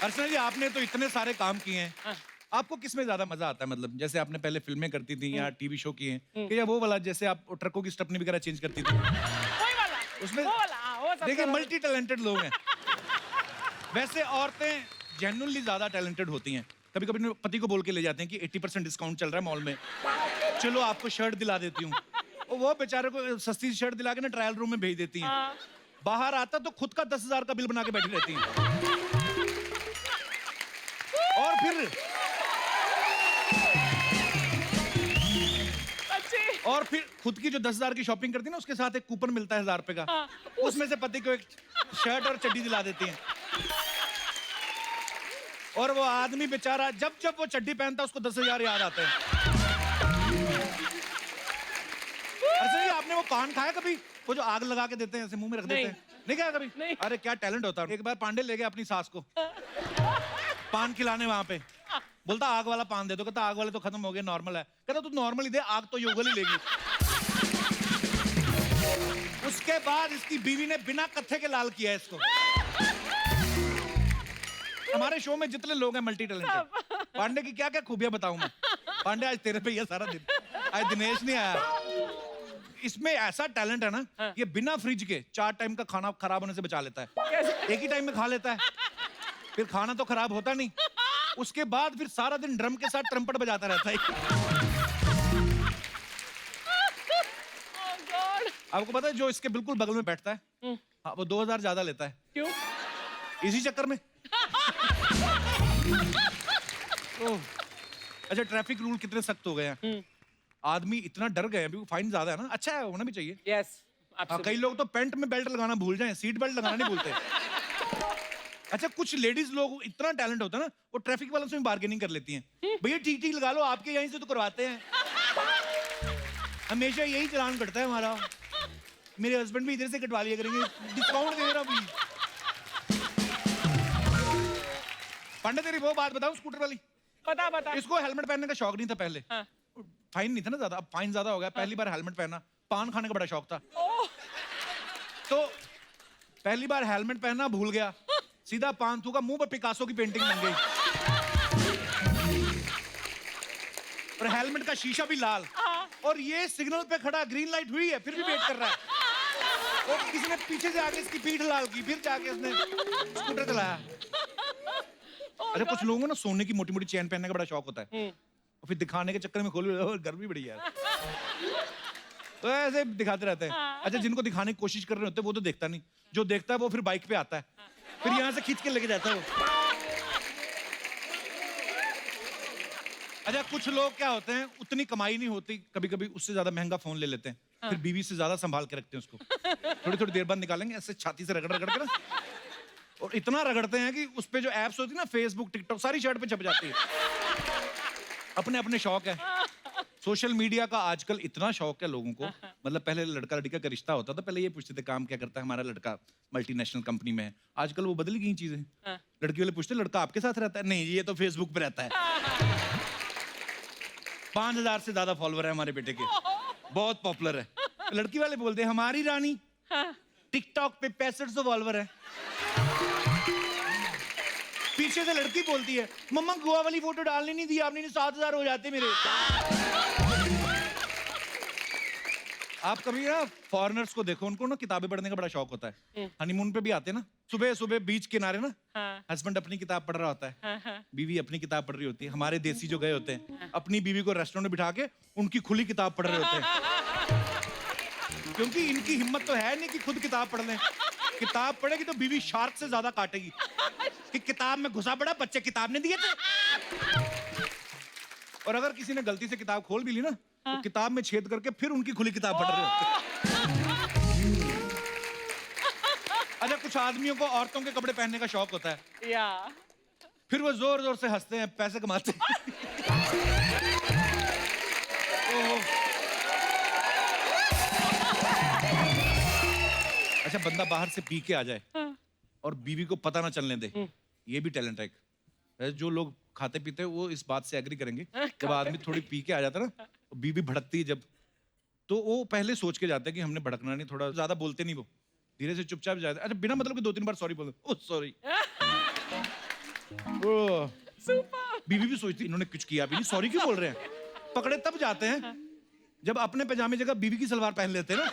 अर्चना जी, आपने तो इतने सारे काम किए हैं, आपको किसमें ज्यादा मजा आता है? मतलब जैसे आपने पहले फिल्में करती थी या टीवी शो किए हैं, कि या वो वाला जैसे आप ट्रकों की स्टपनी वगैरह चेंज करती थी वही वाला, उसमें? वो वाला, हाँ, वो सबसे देखिए, वाला। मल्टी टैलेंटेड लोग हैं। वैसे औरतें जेन्युइनली ज्यादा टैलेंटेड होती हैं। कभी कभी पति को बोल के ले जाते हैं कि 80% डिस्काउंट चल रहा है मॉल में, चलो आपको शर्ट दिला देती हूँ। वो बेचारे को सस्ती शर्ट दिला के ना ट्रायल रूम में भेज देती हैं। हाँ। बाहर आता तो खुद का 10,000 का बिल बना के बैठी रहती हैं। और फिर खुद की जो 10,000 की शॉपिंग करती है ना, उसके साथ एक कूपन मिलता है 1,000 रुपए का। हाँ, उसमें से पति को एक शर्ट और चड्डी दिला देती हैं। और वो आदमी बेचारा जब जब वो चड्डी पहनता है उसको 10,000 याद आते हैं। अच्छा, आपने वो पान खाया कभी? वो जो आग लगा के देते हैं, ऐसे मुंह में रख देते हैं? नहीं खाया कभी? नहीं। अरे क्या टैलेंट होता है। एक बार पांडे ले गया अपनी सास को पान खिलाने वहां पे। बोलता आग वाला पान दे दो। कहता आग वाले तो खत्म हो गए, नॉर्मल है। कहता तू नॉर्मल ही दे, आग तो योगल ही लेगी। उसके बाद इसकी बीवी ने बिना कत्थे के लाल किया इसको। हमारे शो में जितने लोग हैं मल्टी टैलेंटेड, पांडे की क्या क्या खूबियां बताऊं मैं? पांडे आज तेरे पे ये सारा दिन, आज दिनेश नहीं आया। इसमें ऐसा टैलेंट है ना, ये बिना फ्रिज के 4 टाइम का खाना खराब होने से बचा लेता है। एक ही टाइम में खा लेता है, फिर खाना तो खराब होता नहीं। उसके बाद फिर सारा दिन ड्रम के साथ ट्रम्पट बजाता रहता है। आपको पता है जो इसके बिल्कुल बगल में बैठता है, हाँ, वो 2,000 ज्यादा लेता है। क्यों? इसी चक्कर में। अच्छा, ट्रैफिक रूल कितने सख्त हो गए हैं। आदमी इतना डर गए हैं, फाइन ज्यादा है ना। अच्छा है, होना भी चाहिए। यस, कई लोग तो पैंट में बेल्ट लगाना भूल जाएं, सीट बेल्ट लगाना नहीं भूलते। अच्छा, कुछ लेडीज लोग इतना टैलेंट होता है ना, वो ट्रैफिक वालों से भी बार्गेनिंग कर लेती हैं। भैया ठीक ठीक लगा लो, आपके यहीं से तो करवाते हैं। हमेशा यही चालान कटता है हमारा। मेरे हस्बैंड भी इधर से कटवा लिया करेंगे, डिस्काउंट दे रहा हूँ। पांडे, तेरी वो बात बताऊं स्कूटर वाली? बता। इसको हेलमेट पहनने का शौक नहीं था पहले। हाँ। फाइन नहीं था ना ज्यादा, अब फाइन ज्यादा हो गया। पहली बार हेलमेट पहना, पान खाने का बड़ा शौक था। तो पहली बार हेलमेट पहना, भूल गया, सीधा पान थूका, मुंह पर पिकासो की पेंटिंग बन गई। और हेलमेट का शीशा भी लाल। और ये सिग्नल पे खड़ा, ग्रीन लाइट हुई है, फिर भी वेट कर रहा है। और किसी ने पीछे से आके इसकी पीठ लाल की, फिर जाके उसने स्कूटर चलाया। अरे कुछ लोगों को ना सोने की मोटी मोटी चेन पहनने का बड़ा शौक होता है, और फिर दिखाने के चक्कर में खोल, गर्मी बड़ी यार। तो ऐसे दिखाते रहते हैं। अच्छा, जिनको दिखाने की कोशिश कर रहे होते हैं वो तो देखता नहीं, जो देखता है वो फिर बाइक पे आता है, फिर यहाँ से खींच के लेके जाता है वो। अच्छा, कुछ लोग क्या होते हैं, उतनी कमाई नहीं होती, कभी कभी उससे ज्यादा महंगा फोन ले लेते हैं, फिर बीवी से ज्यादा संभाल के रखते हैं उसको। थोड़ी थोड़ी देर बाद निकालेंगे, ऐसे छाती से रगड़ रगड़ के ना, और इतना रगड़ते हैं कि उस पे जो एप्स होती है ना, फेसबुक, टिकटॉक, सारी शर्ट पे छप जाती है। अपने अपने शौक है। सोशल मीडिया का आजकल इतना शौक है लोगों को। मतलब पहले लड़का लड़की का रिश्ता होता था, पहले ये पूछते थे काम क्या करता है हमारा लड़का, मल्टीनेशनल कंपनी में है। आजकल वो बदल गई चीजें। लड़की वाले पूछते लड़का आपके साथ रहता है? नहीं, ये तो फेसबुक पे रहता है। 5,000 से ज्यादा फॉलोवर है हमारे बेटे के, बहुत पॉपुलर है। लड़की वाले बोलते हैं हमारी रानी टिकटॉक पे 6500 फॉलोवर है। पीछे से लड़की बोलती है मम्मा गोवा वाली फोटो डालने नहीं दी आपने, 7,000 हो जाते मेरे। आप कभी ना फॉरेनर्स को देखो, उनको ना किताबें पढ़ने का बड़ा शौक होता है। हनीमून पे भी आते हैं ना, सुबह सुबह बीच किनारे ना, हस्बैंड अपनी किताब पढ़ रहा होता है, बीवी अपनी किताब पढ़ रही होती है। हमारे देसी जो गए होते हैं, अपनी बीवी को रेस्टोरेंट में बिठा के उनकी खुली किताब पढ़ रहे होते हैं। क्योंकि इनकी हिम्मत तो है नहीं कि खुद किताब पढ़ लें। किताब पढ़ेगी तो बीवी शार्क से ज्यादा काटेगी कि किताब में घुसा पड़ा, बच्चे किताब ने दिए थे। और अगर किसी ने गलती से किताब खोल भी ली ना, तो किताब में छेद करके फिर उनकी खुली किताब पढ़ रहे होते। अच्छा, कुछ आदमियों को औरतों के कपड़े पहनने का शौक होता है, फिर वो जोर जोर से हंसते हैं, पैसे कमाते हैं। अच्छा, बंदा बाहर से पी के आ जाए और बीवी को पता ना चलने दे, ये भी टैलेंट है एक। जो लोग खाते पीते हैं वो इस बात से एग्री करेंगे, जब आदमी थोड़ी पी के आ जाता है ना, बीवी भड़कती है जब, तो वो पहले सोच के जाता है कि हमने भड़कना नहीं, थोड़ा ज्यादा बोलते नहीं, वो धीरे से चुपचाप जाते हैं। अच्छा, बिना मतलब के 2-3 बार सॉरी बोल दो, ओह सॉरी। ओ, बीवी भी सोचती इन्होंने कुछ किया भी नहीं, सॉरी क्यों बोल रहे हैं। पकड़े तब जाते हैं जब अपने पैजामे जगह बीवी की सलवार पहन लेते हैं ना।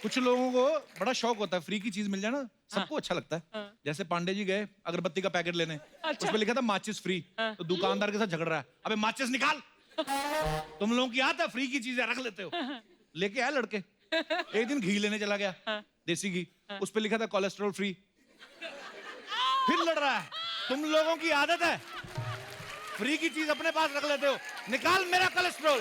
कुछ लोगों को बड़ा शौक होता है फ्री की चीज मिल जाए ना, सबको अच्छा लगता है। जैसे पांडे जी गए अगरबत्ती का पैकेट लेने, उस पे लिखा था माचिस फ्री, तो दुकानदार के साथ झगड़ रहा है, अबे माचिस निकाल, तुम लोगों की आदत है फ्री की चीजें रख लेते हो। लेके आए लड़के, एक दिन घी लेने चला गया, देसी घी, उस पे लिखा था कोलेस्ट्रॉल फ्री, फिर लड़ रहा है, तुम लोगों की आदत है फ्री की चीज अपने पास रख लेते हो, निकाल मेरा कोलेस्ट्रॉल।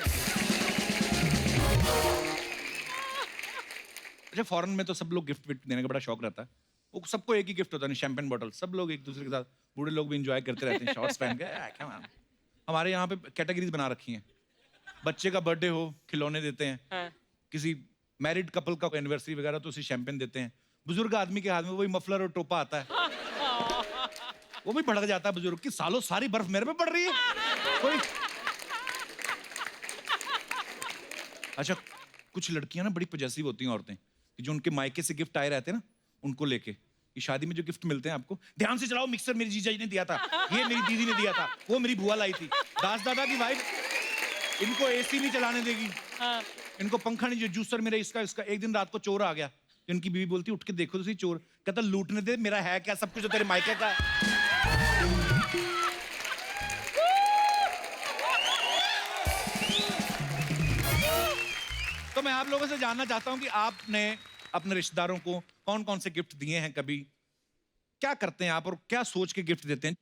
अच्छा, फॉरेन में तो सब लोग गिफ्ट विफ्ट देने का बड़ा शौक रहता है, वो सबको एक ही गिफ्ट होता है, शैंपेन बॉटल, सब लोग एक दूसरे के साथ, बूढ़े लोग भी एंजॉय करते रहते हैं शॉर्ट्स पहन के, क्या man? हमारे यहाँ पे कैटेगरीज बना रखी हैं, बच्चे का बर्थडे हो खिलौने देते हैं, किसी मैरिड कपल का एनिवर्सरी वगैरह तो उसे शैंपेन देते हैं, बुजुर्ग आदमी के हाथ में वही मफलर और टोपा आता है, वो भी भड़क जाता है बुजुर्ग की, सालों सारी बर्फ मेरे पे पड़ रही है कोई। अच्छा, कुछ लड़कियां ना बड़ी पॉजेसिव होती हैं औरतें, कि जो उनके मायके से गिफ्ट आए रहते हैं ना, उनको लेके, कि शादी में जो गिफ्ट मिलते हैं आपको, ध्यान से चलाओ, मिक्सर मेरी जीजा जी ने दिया था, ये मेरी दीदी ने दिया था, वो मेरी बुआ लाई थी, दास दादा की वाइफ इनको एसी नहीं चलाने देगी, इनको पंखा नहीं, जो जूसर मेरा इसका इसका। एक दिन रात को चोर आ गया, तो इनकी बीवी बोलती उठ के देखो तो सही, चोर कहता लूटने दे, मेरा है क्या सब कुछ, जो तेरे मायके का है। तो मैं आप लोगों से जानना चाहता हूं कि आपने अपने रिश्तेदारों को कौन कौन से गिफ्ट दिए हैं, कभी क्या करते हैं आप और क्या सोच के गिफ्ट देते हैं।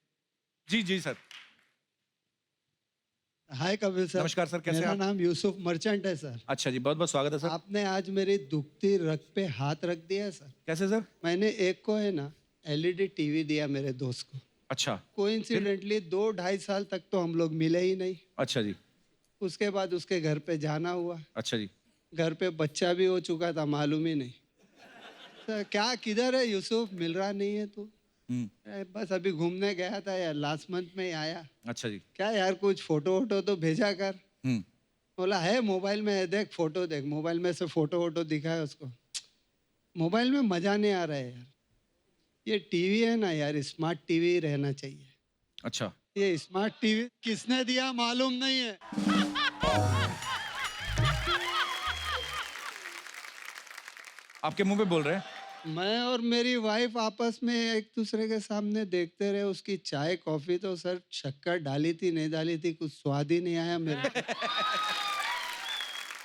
जी जी सर। हाय कपिल सर। नमस्कार सर, कैसे मेरा आप? नाम यूसुफ मर्चेंट है सर। अच्छा जी, बहुत बहुत स्वागत है सर। आपने आज मेरी दुखती रग पे हाथ रख दिया सर। कैसे सर? मैंने एक को है ना एलईडी टीवी दिया मेरे दोस्त को। अच्छा। कोइंसिडेंटली 2-2.5 साल तक तो हम लोग मिले ही नहीं। अच्छा जी। उसके बाद उसके घर पे जाना हुआ, अच्छा जी। घर पे बच्चा भी हो चुका था, मालूम ही नहीं। सर क्या किधर है यूसुफ, मिल रहा नहीं है तू? बस अभी घूमने गया था यार, लास्ट मंथ में ही आया। अच्छा जी। क्या यार कुछ फोटो वोटो तो भेजा कर। हम्म। बोला है मोबाइल में है, देख फोटो देख। मोबाइल में से फोटो वोटो दिखाया उसको, मोबाइल में मजा नहीं आ रहा है यार। ये टीवी है ना यार, स्मार्ट टीवी रहना चाहिए। अच्छा। ये स्मार्ट टीवी किसने दिया मालूम नहीं है। आपके मुंह पे बोल रहे हैं? मैं और मेरी वाइफ आपस में एक दूसरे के सामने देखते रहे, उसकी चाय कॉफी तो सर शक्कर डाली थी नहीं डाली थी, कुछ स्वाद ही नहीं आया मेरे को।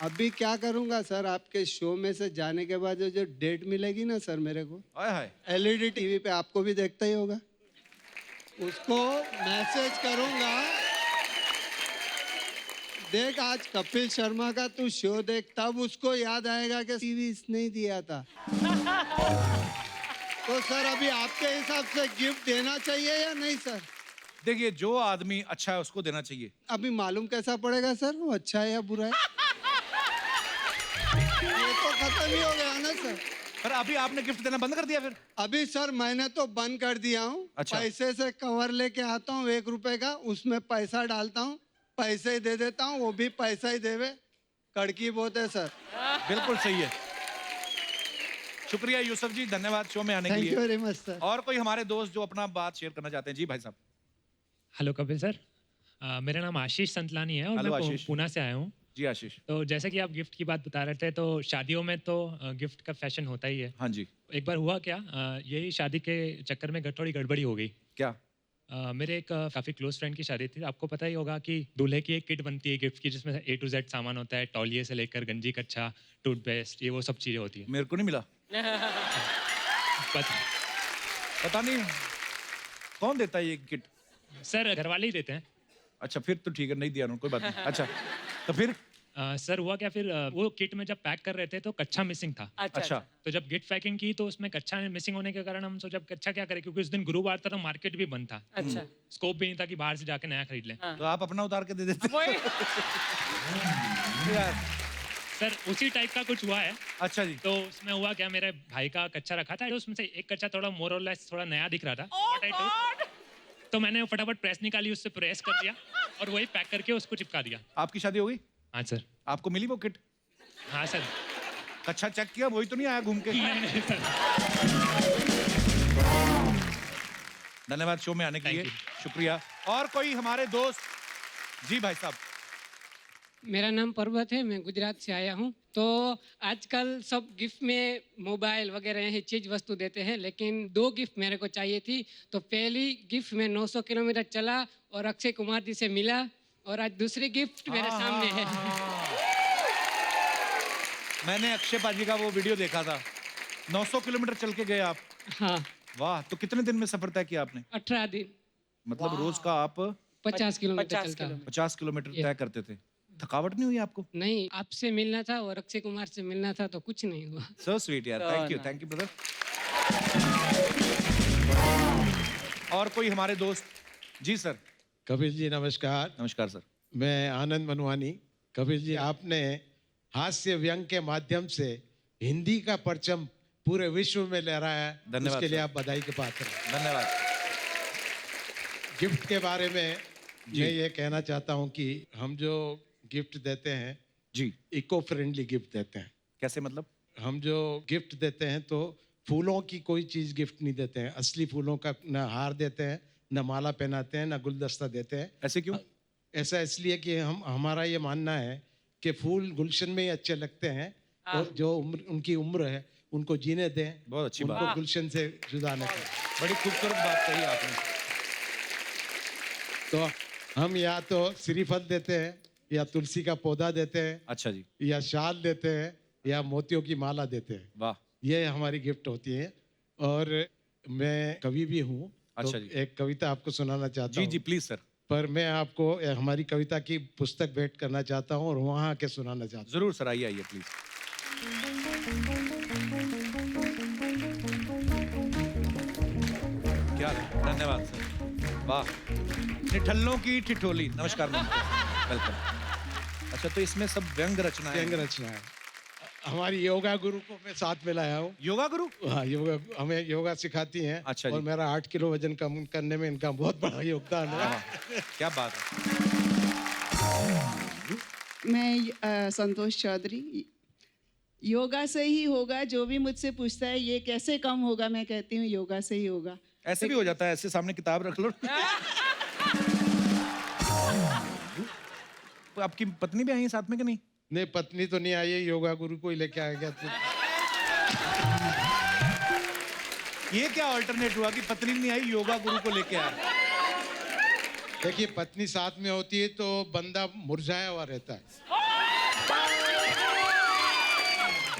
अभी क्या करूंगा सर, आपके शो में से जाने के बाद जो डेट मिलेगी ना सर मेरे को, हाय हाय। एलईडी टीवी पे, आपको भी देखता ही होगा, उसको मैसेज करूंगा, देख आज कपिल शर्मा का तू शो देख, तब उसको याद आएगा कि टीवी इसने ही दिया था। तो सर अभी आपके हिसाब से गिफ्ट देना चाहिए या नहीं सर? देखिए, जो आदमी अच्छा है उसको देना चाहिए। अभी मालूम कैसा पड़ेगा सर वो अच्छा है या बुरा है? ये तो खत्म ही हो गया ना सर। पर अभी आपने गिफ्ट देना बंद कर दिया फिर? अभी सर मैंने तो बंद कर दिया हूँ। अच्छा। पैसे से कवर लेके आता हूँ 1 रुपए का, उसमें पैसा डालता हूँ, पैसे ही दे देता हूँ, वो भी पैसा ही देवे। कड़की बहुत है सर। बिल्कुल सही है। शुक्रिया यूसुफ जी, धन्यवाद शो में आने के थैंक यू लिए। Very much sir. और कोई हमारे दोस्त जो अपना बात शेयर करना चाहते हैं? जी भाई साहब। हेलो कपिल सर, मेरा नाम आशीष संतलानी है और हेलो मैं आशीष। पूना से आया हूँ। जी आशीष। तो जैसे कि आप गिफ्ट की बात बता रहे थे, तो शादियों में तो गिफ्ट का फैशन होता ही है। हाँ जी। एक बार हुआ क्या, यही शादी के चक्कर में थोड़ी गड़बड़ी हो गई। क्या? मेरे एक काफ़ी क्लोज फ्रेंड की शादी थी। आपको पता ही होगा कि दूल्हे की एक किट बनती है गिफ्ट की, जिसमें A to Z सामान होता है, तौलिए से लेकर गंजी कच्छा, टूथपेस्ट, ये वो सब चीज़ें होती है। मेरे को नहीं मिला। पता नहीं कौन देता है ये किट। सर घर वाले ही देते हैं। अच्छा, फिर तो ठीक है, नहीं दिया उन्होंने, कोई बात नहीं। अच्छा, तो फिर? सर हुआ क्या फिर, वो किट में जब पैक कर रहे थे तो कच्छा मिसिंग था। अच्छा। तो जब गिफ्ट पैकिंग की तो उसमें कच्छा मिसिंग होने के कारण हम सोचा कच्छा क्या करें, क्योंकि उस दिन गुरुवार था तो मार्केट भी बंद था। अच्छा। स्कोप भी नहीं था कि बाहर से जाके नया खरीद लें। तो आप अपना उतार के दे देते वही यार। सर उसी टाइप का कुछ हुआ है। अच्छा जी। तो उसमें हुआ क्या, मेरे भाई का कच्छा रखा था, उसमें से एक कच्छा थोड़ा मोर और लेस थोड़ा नया दिख रहा था। What I took, तो मैंने फटाफट प्रेस निकाली, उससे प्रेस कर दिया और वही पैक करके उसको चिपका दिया। आपकी शादी हो गई? हाँ सर। आपको मिली वो किट? हाँ सर। अच्छा चेक किया, वही तो नहीं आया घूम के? नहीं सर। धन्यवाद शो में आने के Thank लिए, you. शुक्रिया। और कोई हमारे दोस्त? जी भाई साहब। मेरा नाम पर्वत है, मैं गुजरात से आया हूँ। तो आजकल सब गिफ्ट में मोबाइल वगैरह यही चीज़ वस्तु देते हैं, लेकिन 2 गिफ्ट मेरे को चाहिए थी। तो पहली गिफ्ट में 900 किलोमीटर चला और अक्षय कुमार जी से मिला, और आज दूसरी गिफ्ट मेरे सामने है। मैंने अक्षय पाजी का वो वीडियो देखा था, 900 किलोमीटर चल के गए आप। हाँ, वाह, तो कितने दिन में सफर तय किया आपने? 18 दिन, मतलब रोज का आप 50 किलोमीटर 50 चलता हूँ। 50 किलोमीटर तय करते थे। थकावट नहीं हुई आपको? नहीं, आपसे मिलना था और अक्षय कुमार से मिलना था, तो कुछ नहीं हुआ। सो स्वीट यार, थैंक यू ब्रदर। और कोई हमारे दोस्त? जी सर। कपिल जी नमस्कार। नमस्कार सर। मैं आनंद मनवानी। कपिल जी, आपने हास्य व्यंग के माध्यम से हिंदी का परचम पूरे विश्व में लहराया है। धन्यवाद उसके लिए सर। आप बधाई के पात्र हैं। धन्यवाद। गिफ्ट के बारे में मैं ये कहना चाहता हूँ कि हम जो गिफ्ट देते हैं जी। इको फ्रेंडली गिफ्ट देते हैं। कैसे मतलब? हम जो गिफ्ट देते हैं तो फूलों की कोई चीज़ गिफ्ट नहीं देते हैं। असली फूलों का न हार देते हैं, न माला पहनाते हैं, न गुलदस्ता देते हैं। ऐसे क्यों? ऐसा इसलिए कि हमारा ये मानना है कि फूल गुलशन में ही अच्छे लगते हैं, और जो उनकी उम्र है उनको जीने दें। बहुत अच्छी बात। उनको गुलशन से जुदा न करें। बड़ी खूबसूरत बात कही आपने। तो हम या तो श्रीफल देते हैं, या तुलसी का पौधा देते हैं, अच्छा जी। या शाल देते हैं, या मोतियों की माला देते हैं। वाह। ये हमारी गिफ्ट होती है। और मैं कवि भी हूँ। अच्छा तो जी। एक कविता आपको सुनाना चाहता जी हूँ। जी प्लीज सर। पर मैं आपको हमारी कविता की पुस्तक भेंट करना चाहता हूँ और वहाँ आके सुनाना चाहता हूँ। जरूर सर, आइए आइए प्लीज। क्या धन्यवाद सर। वाह। निठल्लों की ठिठोली। नमस्कार मैम। वेलकम। अच्छा, तो इसमें सब व्यंग रचना है? व्यंग रचना है। हमारी योगा गुरु को मैं साथ में लाया हूँ। योगा गुरु? हाँ, योगा हमें योगा सिखाती हैं। अच्छा जी। और मेरा 8 किलो वजन कम करने में इनका बहुत बड़ा योगदान है। वाह, क्या बात है। मैं संतोष चौधरी। योगा से ही होगा, जो भी मुझसे पूछता है ये कैसे कम होगा, मैं कहती हूँ योगा से ही होगा। ऐसे भी हो जाता है, ऐसे सामने किताब रख लो। तो आपकी पत्नी भी आई है साथ में कि नहीं? नहीं, पत्नी तो नहीं आई है, योगा गुरु को ही लेके आ गया। तो ये क्या अल्टरनेट हुआ कि पत्नी नहीं आई, योगा गुरु को लेके आया? देखिए, पत्नी साथ में होती है तो बंदा मुरझाया हुआ रहता है,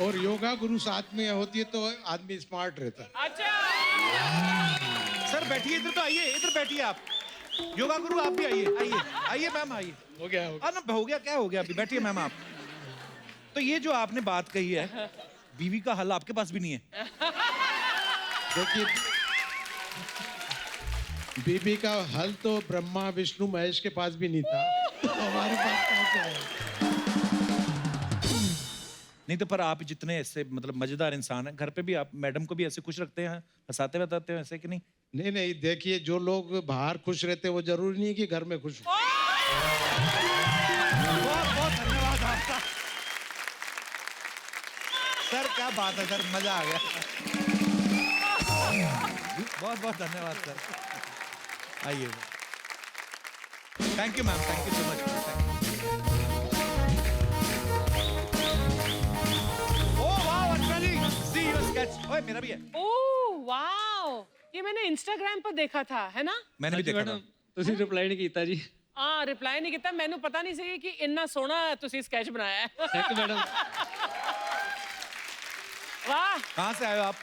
और योगा गुरु साथ में होती है तो आदमी स्मार्ट रहता है। अच्छा। सर बैठिए, इधर तो आइए, इधर बैठिए आप। योगा गुरु आप भी आइए, आइए आइए मैम आइए। हो गया ना हो गया, क्या हो गया अभी? बैठिए मैम आप। तो ये जो आपने बात कही है, बीवी का हल आपके पास भी नहीं है? देखिए, बीबी का हल तो ब्रह्मा विष्णु महेश के पास भी नहीं था, तो हमारे पास कहाँ से आया? नहीं तो पर आप जितने ऐसे मतलब मजेदार इंसान हैं, घर पे भी आप मैडम को भी ऐसे खुश रखते हैं, हंसाते बताते हैं ऐसे कि नहीं? नहीं नहीं, देखिए, जो लोग बाहर खुश रहते हैं वो जरूरी नहीं है कि घर में खुश हो। बहुत बहुत धन्यवाद आपका सर, क्या बात है सर, मजा आ गया। बहुत बहुत धन्यवाद सर। आइए। Thank you ma'am, thank you so much. Oh वाह, अच्छा जी, सी योर स्केच। ओए मेरा भी है। ओह वाओ, ये मैंने इंस्टाग्राम पर देखा था, है ना? मैंने भी देखा था। ਤੁਸੀਂ ਰਿਪਲਾਈ ਨਹੀਂ ਕੀਤਾ ਜੀ। हाँ, रिप्लाई नहीं किया। मैंने पता नहीं सी कि इन्ना सोहना तुसी स्केच बनाया है। Thank you madam. वाह। कहाँ से आए हो आप?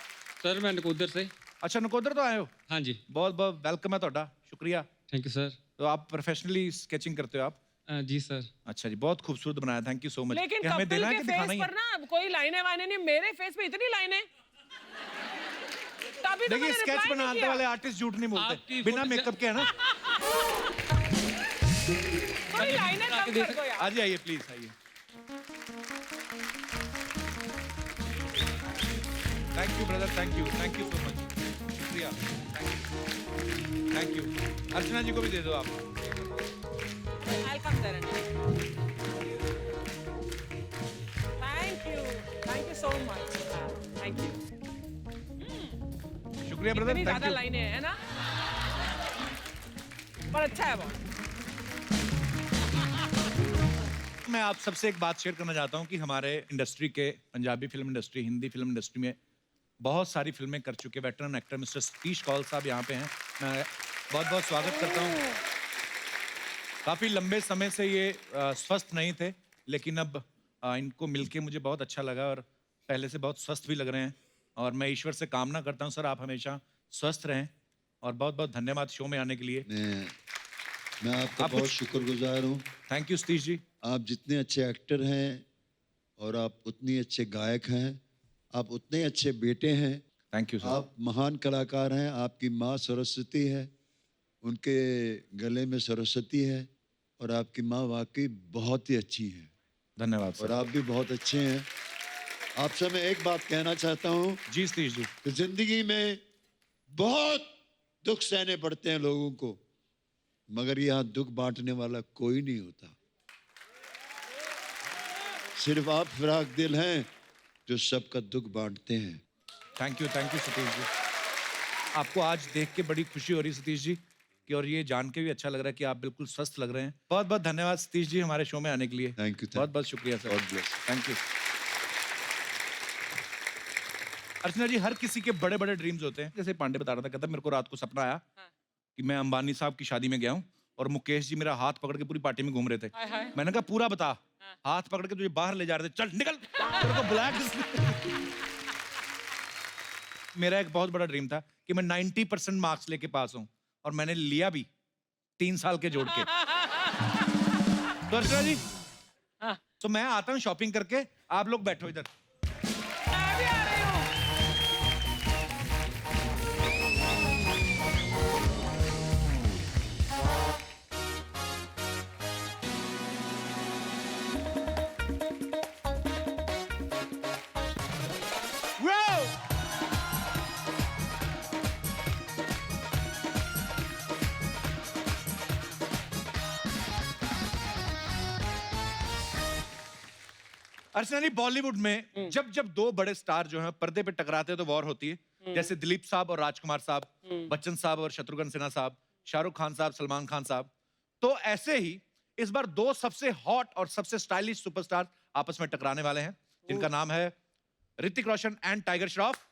ਸਰ ਮੈਂ ਨਕੋਦਰ ਸੇ। अच्छा, नकोदर तो आए हो? हाँ जी। बहुत बहुत वेलकम है ਤੁਹਾਡਾ, शुक्रिया। Thank you sir. तो आप प्रोफेशनली स्केचिंग करते हो आप? जी सर। अच्छा जी, बहुत खूबसूरत बनाया, थैंक यू सो मच। लेकिन हमें कपिल देना है के कि दिखाना फेस ही पर है? ना कोई लाइनें वाइनें नहीं, मेरे फेस पे इतनी लाइनें। तभी तो देखिए, मैंने स्केच reply नहीं बनाने किया। वाले आर्टिस्ट झूठ नहीं बोलते, आपकी बिना फोटो मेकअप के, है ना? थोड़ी लाइनें कम कर दो यार। आइए आइए प्लीज आइए। Thank you brother, thank you so much, शुक्रिया, थैंक यू। अर्चना जी को भी दे दो आप। I'll come there and- so much. Thank you. शुक्रिया ब्रदर, इतनी थैंक ज्यादा यू। लाइनें हैं ना, पर अच्छा है बहुत। मैं आप सबसे एक बात शेयर करना चाहता हूं कि हमारे इंडस्ट्री के, Punjabi film industry, Hindi film industry में बहुत सारी फिल्में कर चुके veteran actor mister Satish Kaul साहब यहाँ पे हैं। मैं बहुत बहुत स्वागत करता हूँ। काफ़ी लंबे समय से ये स्वस्थ नहीं थे, लेकिन अब इनको मिलके मुझे बहुत अच्छा लगा और पहले से बहुत स्वस्थ भी लग रहे हैं। और मैं ईश्वर से कामना करता हूँ सर आप हमेशा स्वस्थ रहें, और बहुत बहुत धन्यवाद शो में आने के लिए। मैं आपका आप बहुत कुछ- शुक्रगुजार हूँ। Thank you Satish ji. आप जितने अच्छे एक्टर हैं और आप उतने अच्छे गायक हैं, आप उतने अच्छे बेटे हैं, थैंक यू सर। आप महान कलाकार हैं। आपकी माँ सरस्वती है, उनके गले में सरस्वती है, और आपकी माँ वाकई बहुत ही अच्छी है, धन्यवाद और सर। आप भी बहुत अच्छे हैं। आपसे मैं एक बात कहना चाहता हूँ जी सतीश जी। कि जिंदगी में बहुत दुख सहने पड़ते हैं लोगों को, मगर यहाँ दुख बांटने वाला कोई नहीं होता। सिर्फ आप फिराक दिल हैं जो सबका दुख बांटते हैं। Thank you Satish ji. आपको आज देख के बड़ी खुशी हो रही सतीश जी कि, और ये जान के भी अच्छा लग रहा है कि आप बिल्कुल स्वस्थ लग रहे हैं। बहुत बहुत धन्यवाद सतीश जी हमारे शो में आने के लिए। Thank you. बहुत बहुत शुक्रिया sir. God bless. Thank you. Archana ji, हर किसी के बड़े बड़े ड्रीम्स होते हैं। जैसे पांडे बता रहा था, कहता मेरे को रात को सपना आया कि मैं अंबानी साहब की शादी में गया हूँ और मुकेश जी मेरा हाथ पकड़ के पूरी पार्टी में घूम रहे थे। हाय हाय। मैंने कहा पूरा बता। हाथ पकड़ के तुझे बाहर ले जा रहे थे, चल निकल, तेरे को बुलाया किसने? मेरा एक बहुत बड़ा ड्रीम था कि मैं 90% मार्क्स लेके पास हूं, और मैंने लिया भी 3 साल के जोड़ के। तो अर्चना जी, हाँ। तो मैं आता हूं शॉपिंग करके, आप लोग बैठो इधर। मैं भी आ रही हूँ। अर्चना जी, बॉलीवुड में जब जब दो बड़े स्टार जो हैं पर्दे पे टकराते हैं तो वॉर होती है। जैसे दिलीप साहब और राजकुमार साहब, बच्चन साहब और शत्रुघ्न सिन्हा साहब, शाहरुख खान साहब, सलमान खान साहब। तो ऐसे ही इस बार दो सबसे हॉट और सबसे स्टाइलिश सुपरस्टार आपस में टकराने वाले हैं, जिनका नाम है ऋतिक रोशन एंड टाइगर श्रॉफ।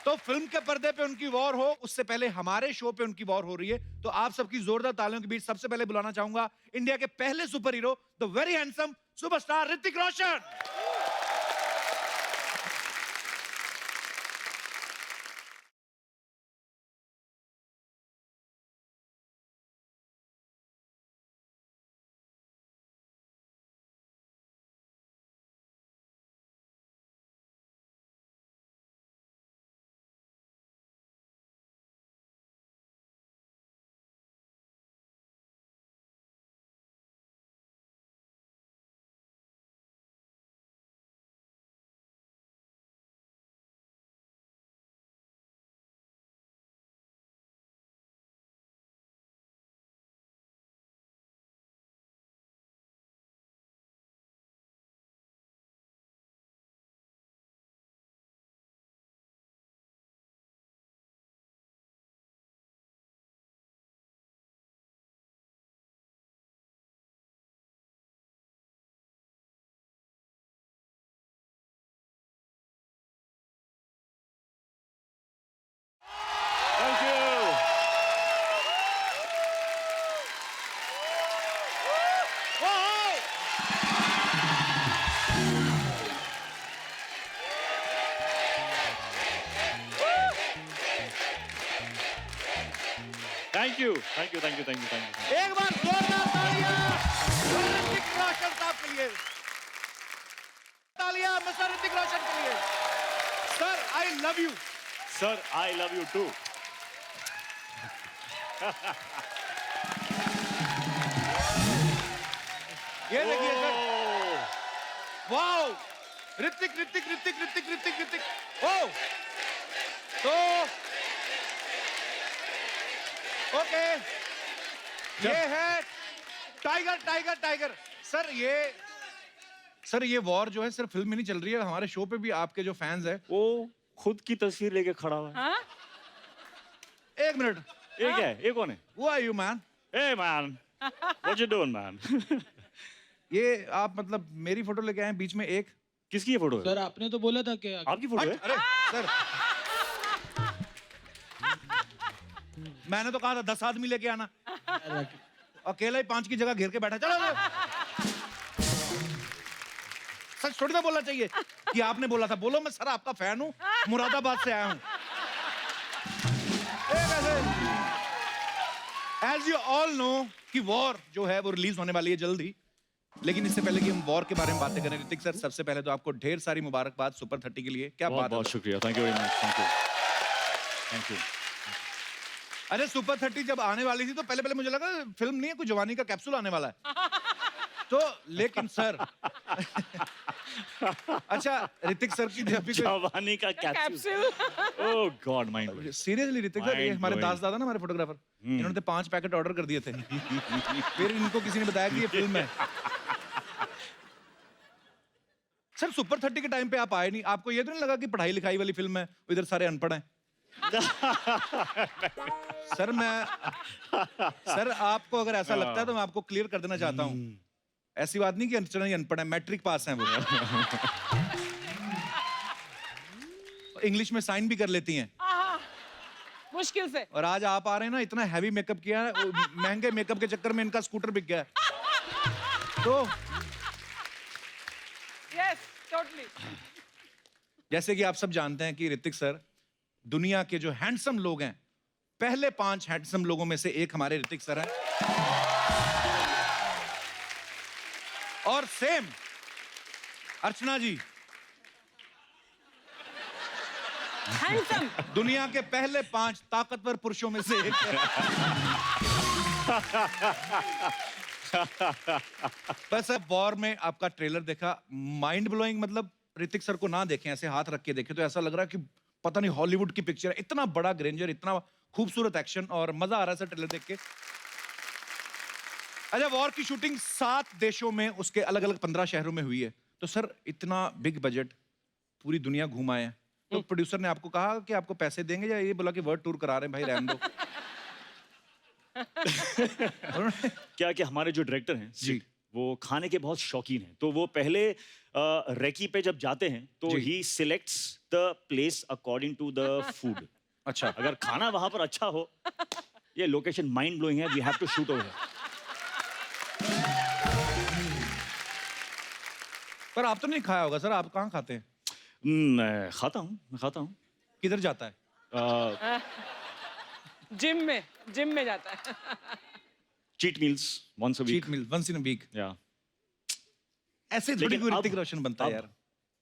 तो फिल्म के पर्दे पे उनकी वॉर हो, उससे पहले हमारे शो पे उनकी वॉर हो रही है। तो आप सबकी जोरदार तालियों के बीच सबसे पहले बुलाना चाहूंगा इंडिया के पहले super hero, the very handsome superstar Hrithik Roshan. Thank you. Thank you. Thank you. Thank you. Thank you. Thank you. एक बार जोरदार तालियां ऋतिक रोशन साहब के लिए। तालियां मिस्टर ऋतिक रोशन के लिए। Sir, I love you. Sir, I love you too. ये देखिए sir, Oh. Wow, Hrithik Hrithik Hrithik Hrithik Hrithik Hrithik. Oh, तो ओके, ये है टाइगर टाइगर टाइगर। सर, ये सर ये वॉर जो है सिर्फ फिल्म में नहीं चल रही है, हमारे शो पे भी आपके जो फैंस हैं। वो खुद की तस्वीर लेके खड़ा हुआ है। हाँ एक मिनट, ये क्या है? ये कौन है? Who are you man? Hey man, what you doing man? ये आप मतलब मेरी फोटो लेके आए हैं बीच में एक। किसकी ये फोटो है? सर आपने तो बोला था कि आपकी फोटो है? अरे सर, मैंने तो कहा था 10 आदमी लेके आना, अकेला ही 5 की जगह घेर के बैठा। चलो सच थोड़ी ना बोलना चाहिए कि आपने बोला था। बोलो मैं सर आपका फैन हूँ, मुरादाबाद से आया हूँ। एज यू ऑल नो कि वॉर जो है वो रिलीज होने वाली है जल्द ही, लेकिन इससे पहले कि हम वॉर के बारे में बातें करें, ऋतिक सर सबसे पहले तो आपको ढेर सारी मुबारकबाद सुपर 30 के लिए। क्या बहुत बात बहुत है। शुक्रिया, thank you very much, thank you, thank you. अरे सुपर 30 जब आने वाली थी तो पहले पहले मुझे लगा फिल्म नहीं है, कोई जवानी का कैप्सूल आने वाला है। तो लेकिन सर अच्छा ऋतिक सर की जब भी जवानी का capsule. Oh god, mind blowing. Seriously Hrithik sir, ये Mind हमारे blowing. दास दादा ना हमारे फोटोग्राफर, इन्होंने तो 5 पैकेट ऑर्डर कर दिए थे। फिर इनको किसी ने बताया कि ये फिल्म है। सर सुपर 30 के टाइम पे आप आए नहीं, आपको ये तो नहीं लगा कि पढ़ाई लिखाई वाली फिल्म है, इधर सारे अनपढ़ हैं? सर आपको अगर ऐसा लगता है तो मैं आपको क्लियर कर देना चाहता हूँ, ऐसी बात नहीं कि अर्चना ही अनपढ़ है, मैट्रिक पास हैं वो। इंग्लिश में साइन भी कर लेती हैं। मुश्किल से। और आज आप आ रहे हैं ना, इतना हैवी मेकअप किया है, महंगे मेकअप के चक्कर में इनका स्कूटर बिक गया है। तो यस टोटली। जैसे कि आप सब जानते हैं कि ऋतिक सर दुनिया के जो हैंडसम लोग हैं, पहले 5 हैंडसम लोगों में से एक हमारे ऋतिक सर हैं। और सेम अर्चना जी हैंडसम। दुनिया के पहले 5 ताकतवर पुरुषों में से एक है। बस अब वॉर में आपका ट्रेलर देखा, माइंड ब्लोइंग, मतलब ऋतिक सर को ना देखें, ऐसे हाथ रख के देखें तो ऐसा लग रहा है कि पता नहीं हॉलीवुड की पिक्चर है। इतना बड़ा ग्रेंजर, इतना खूबसूरत एक्शन, और मजा आ रहा है सर ट्रेलर देख के। अच्छा, वॉर की शूटिंग 7 देशों में, उसके अलग अलग 15 शहरों में हुई है। तो सर इतना बिग बजट, पूरी दुनिया घूम आए हैं, तो प्रोड्यूसर ने आपको कहा कि आपको पैसे देंगे, या ये बोला कि वर्ल्ड टूर करा रहे हैं भाई, रहने दो? क्या कि हमारे जो डायरेक्टर हैं जी, वो खाने के बहुत शौकीन हैं, तो वो पहले रेकी पे जब जाते हैं तो जी। He selects the place according to the food. अच्छा। अगर खाना वहां पर अच्छा हो, ये लोकेशन माइंड ब्लोइंग है, we have to shoot over. पर आप तो नहीं खाया होगा सर, आप कहाँ खाते हैं? मैं खाता हूँ। किधर जाता है? जिम में जाता है। Cheat meals once a week. Cheat meal once in a week. या ऐसे थोड़ी लेकिन कोई अब- ऋतिक रोशन बनता है यार।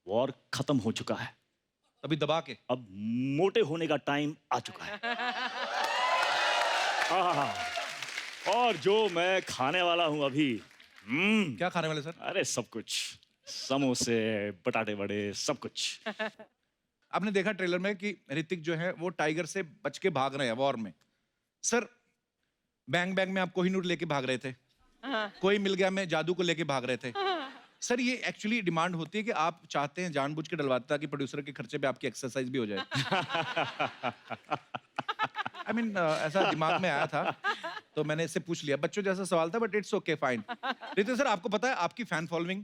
वॉर खत्म हो चुका है, अभी दबा के। अब मोटे होने का टाइम आ चुका है। आहा, और जो मैं खाने वाला हूँ अभी, क्या खाने वाले सर? अरे सब कुछ, समोसे, बटाटे वड़े, सब कुछ। आपने देखा ट्रेलर में कि ऋतिक जो है वो टाइगर से बच के भाग रहे हैं वॉर में। सर बैंग बैंग में आप कोहिनूर लेके भाग रहे थे, कोई मिल गया में जादू को लेके भाग रहे थे। सर ये एक्चुअली डिमांड होती है कि आप चाहते हैं, जानबूझ के डलवाते ताकि प्रोड्यूसर के खर्चे पे आपकी एक्सरसाइज भी हो जाए। I mean, ऐसा दिमाग में आया था तो मैंने इससे पूछ लिया, बच्चों जैसा सवाल था, but it's okay fine. Hrithik sir आपको पता है आपकी फैन फॉलोइंग,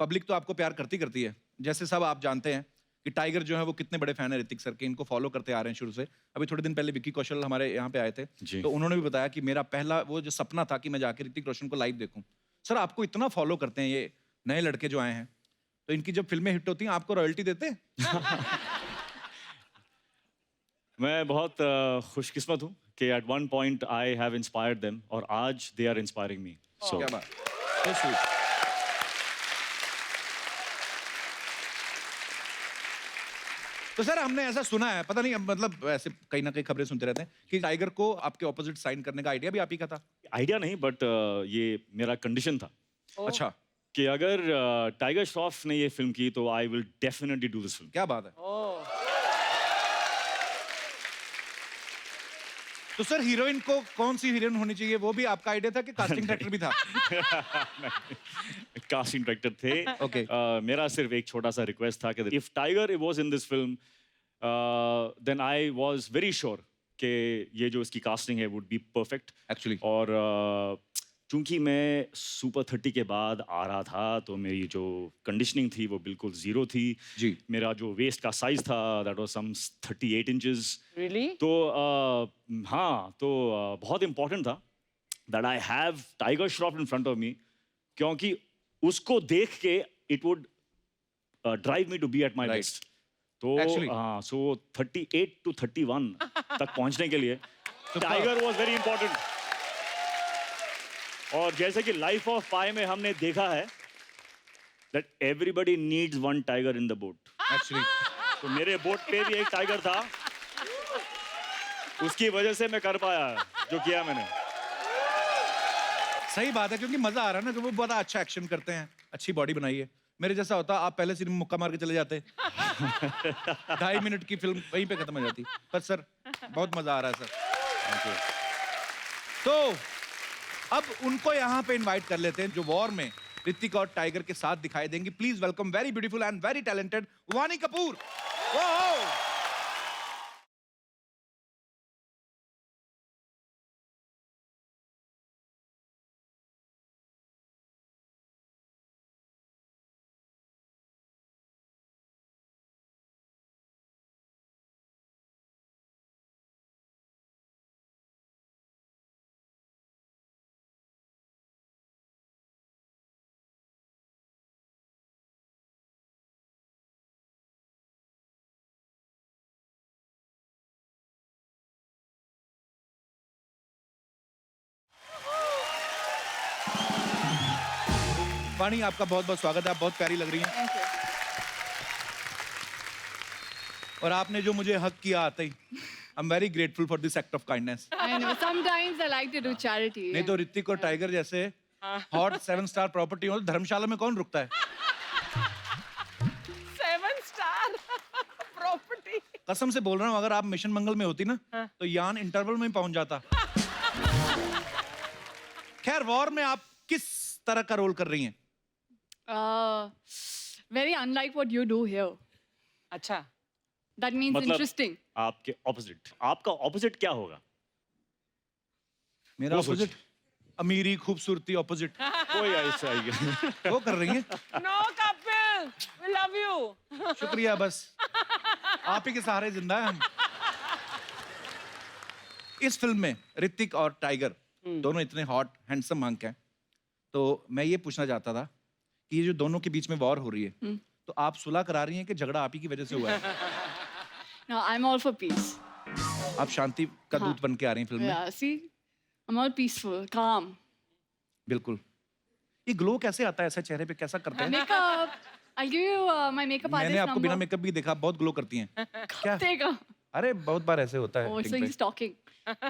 पब्लिक तो आपको प्यार करती है। जैसे सब आप जानते हैं कि टाइगर जो है वो कितने बड़े फैन है ऋतिक सर के, इनको फॉलो करते आ रहे हैं शुरू से। अभी थोड़े दिन पहले विक्की कौशल हमारे यहाँ पे आए थे, जी। तो उन्होंने भी बताया कि मेरा पहला वो जो सपना था कि मैं जाके ऋतिक रोशन को लाइव देखूं। सर आपको इतना फॉलो करते हैं ये नए लड़के जो आए हैं, तो इनकी जब फिल्में हिट होती हैं आपको रॉयल्टी देते हैं? मैं बहुत खुशकिस्मत हूँ कि at one point I have inspired them, और आज दे आर इंस्पायरिंग मी। सो क्या बात, so sweet। तो सर हमने ऐसा सुना है, पता नहीं मतलब ऐसे कहीं ना कहीं खबरें सुनते रहते हैं कि टाइगर को आपके ऑपोजिट साइन करने का आइडिया भी आप ही का था। आइडिया नहीं, बट ये मेरा कंडीशन था अच्छा, कि अगर टाइगर श्रॉफ ने ये फिल्म की तो I will definitely do this film. क्या बात है। तो सर हीरोइन को कौन सी हीरोइन होनी चाहिए वो भी आपका आइडिया था कि कास्टिंग डायरेक्टर भी था? कास्टिंग डायरेक्टर थे। Okay. मेरा सिर्फ एक छोटा सा रिक्वेस्ट था कि if Tiger was in this film then I was very sure कि ये जो इसकी कास्टिंग है वुड बी परफेक्ट एक्चुअली और चूंकि मैं सुपर 30 के बाद आ रहा था तो मेरी जो कंडीशनिंग थी वो बिल्कुल जीरो थी जी। मेरा जो वेस्ट का साइज था that was some 38 inches really? तो हाँ तो बहुत इंपॉर्टेंट था that I have Tiger Shroff in front of me क्योंकि उसको देख के it would drive me to be at my Right. Best तो Actually. हाँ सो 38 to 31 तक पहुंचने के लिए टाइगर वाज वेरी इंपॉर्टेंट और जैसे कि लाइफ ऑफ पाई में हमने देखा है that everybody needs one tiger in the boat actually तो मेरे बोट पे भी एक टाइगर था उसकी वजह से मैं कर पाया जो किया मैंने सही बात है क्योंकि मजा आ रहा है ना कि वो बहुत अच्छा एक्शन करते हैं, अच्छी बॉडी बनाई है। मेरे जैसा होता आप पहले सीन में मुक्का मार के चले जाते 2.5 मिनट की फिल्म वहीं पे खत्म हो जाती। पर सर बहुत मजा आ रहा है सर। तो अब उनको यहाँ पे इनवाइट कर लेते हैं जो वॉर में ऋतिक और टाइगर के साथ दिखाई देंगी। Please welcome very beautiful and very talented वानी कपूर। वानी आपका बहुत बहुत स्वागत है, आप बहुत प्यारी लग रही हैं। और आपने जो मुझे हक किया आते ही I am very grateful for this act of kindness. I know. Sometimes I like to do charity. नहीं तो ऋतिक और टाइगर जैसे हॉट 7 स्टार प्रॉपर्टी हो तो धर्मशाला में कौन रुकता है? 7 स्टार प्रॉपर्टी। कसम से बोल रहा हूँ अगर आप मिशन मंगल में होती ना तो यान इंटरवल में पहुंच जाता। खैर वॉर में आप किस तरह का रोल कर रही हैं? Very unlike what you do here. अच्छा, That means मतलब interesting. आपके ऑपोजिट आपका ऑपोजिट क्या होगा मेरा वो सोच। ऑपोजिट अमीरी खूबसूरती ऑपोजिट कोई ऐसा ही वो कर रही हैं। No Kapil, we love you. शुक्रिया, बस आप ही के सहारे जिंदा है हम। इस फिल्म में ऋतिक और टाइगर दोनों इतने हॉट हैंडसम हंक हैं तो मैं ये पूछना चाहता था कि ये जो दोनों के बीच में वॉर हो रही है तो आप सुलह करा रही हैं कि झगड़ा आप ही की वजह से हुआ है? No, I'm all for peace. आप शांति का हाँ। दूत बन के आ रही हैं फिल्म में। Yeah, see? I'm all peaceful, calm. बिल्कुल। ये ग्लो कैसे आता है ऐसा चेहरे पे, कैसा करते हैं? Makeup. I'll give you my makeup artist मैंने आपको बिना number. मेकअप भी देखा, बहुत ग्लो करती हैं। क्या? Take a. अरे बहुत बार ऐसे होता है Oh, so acting पे। he's talking.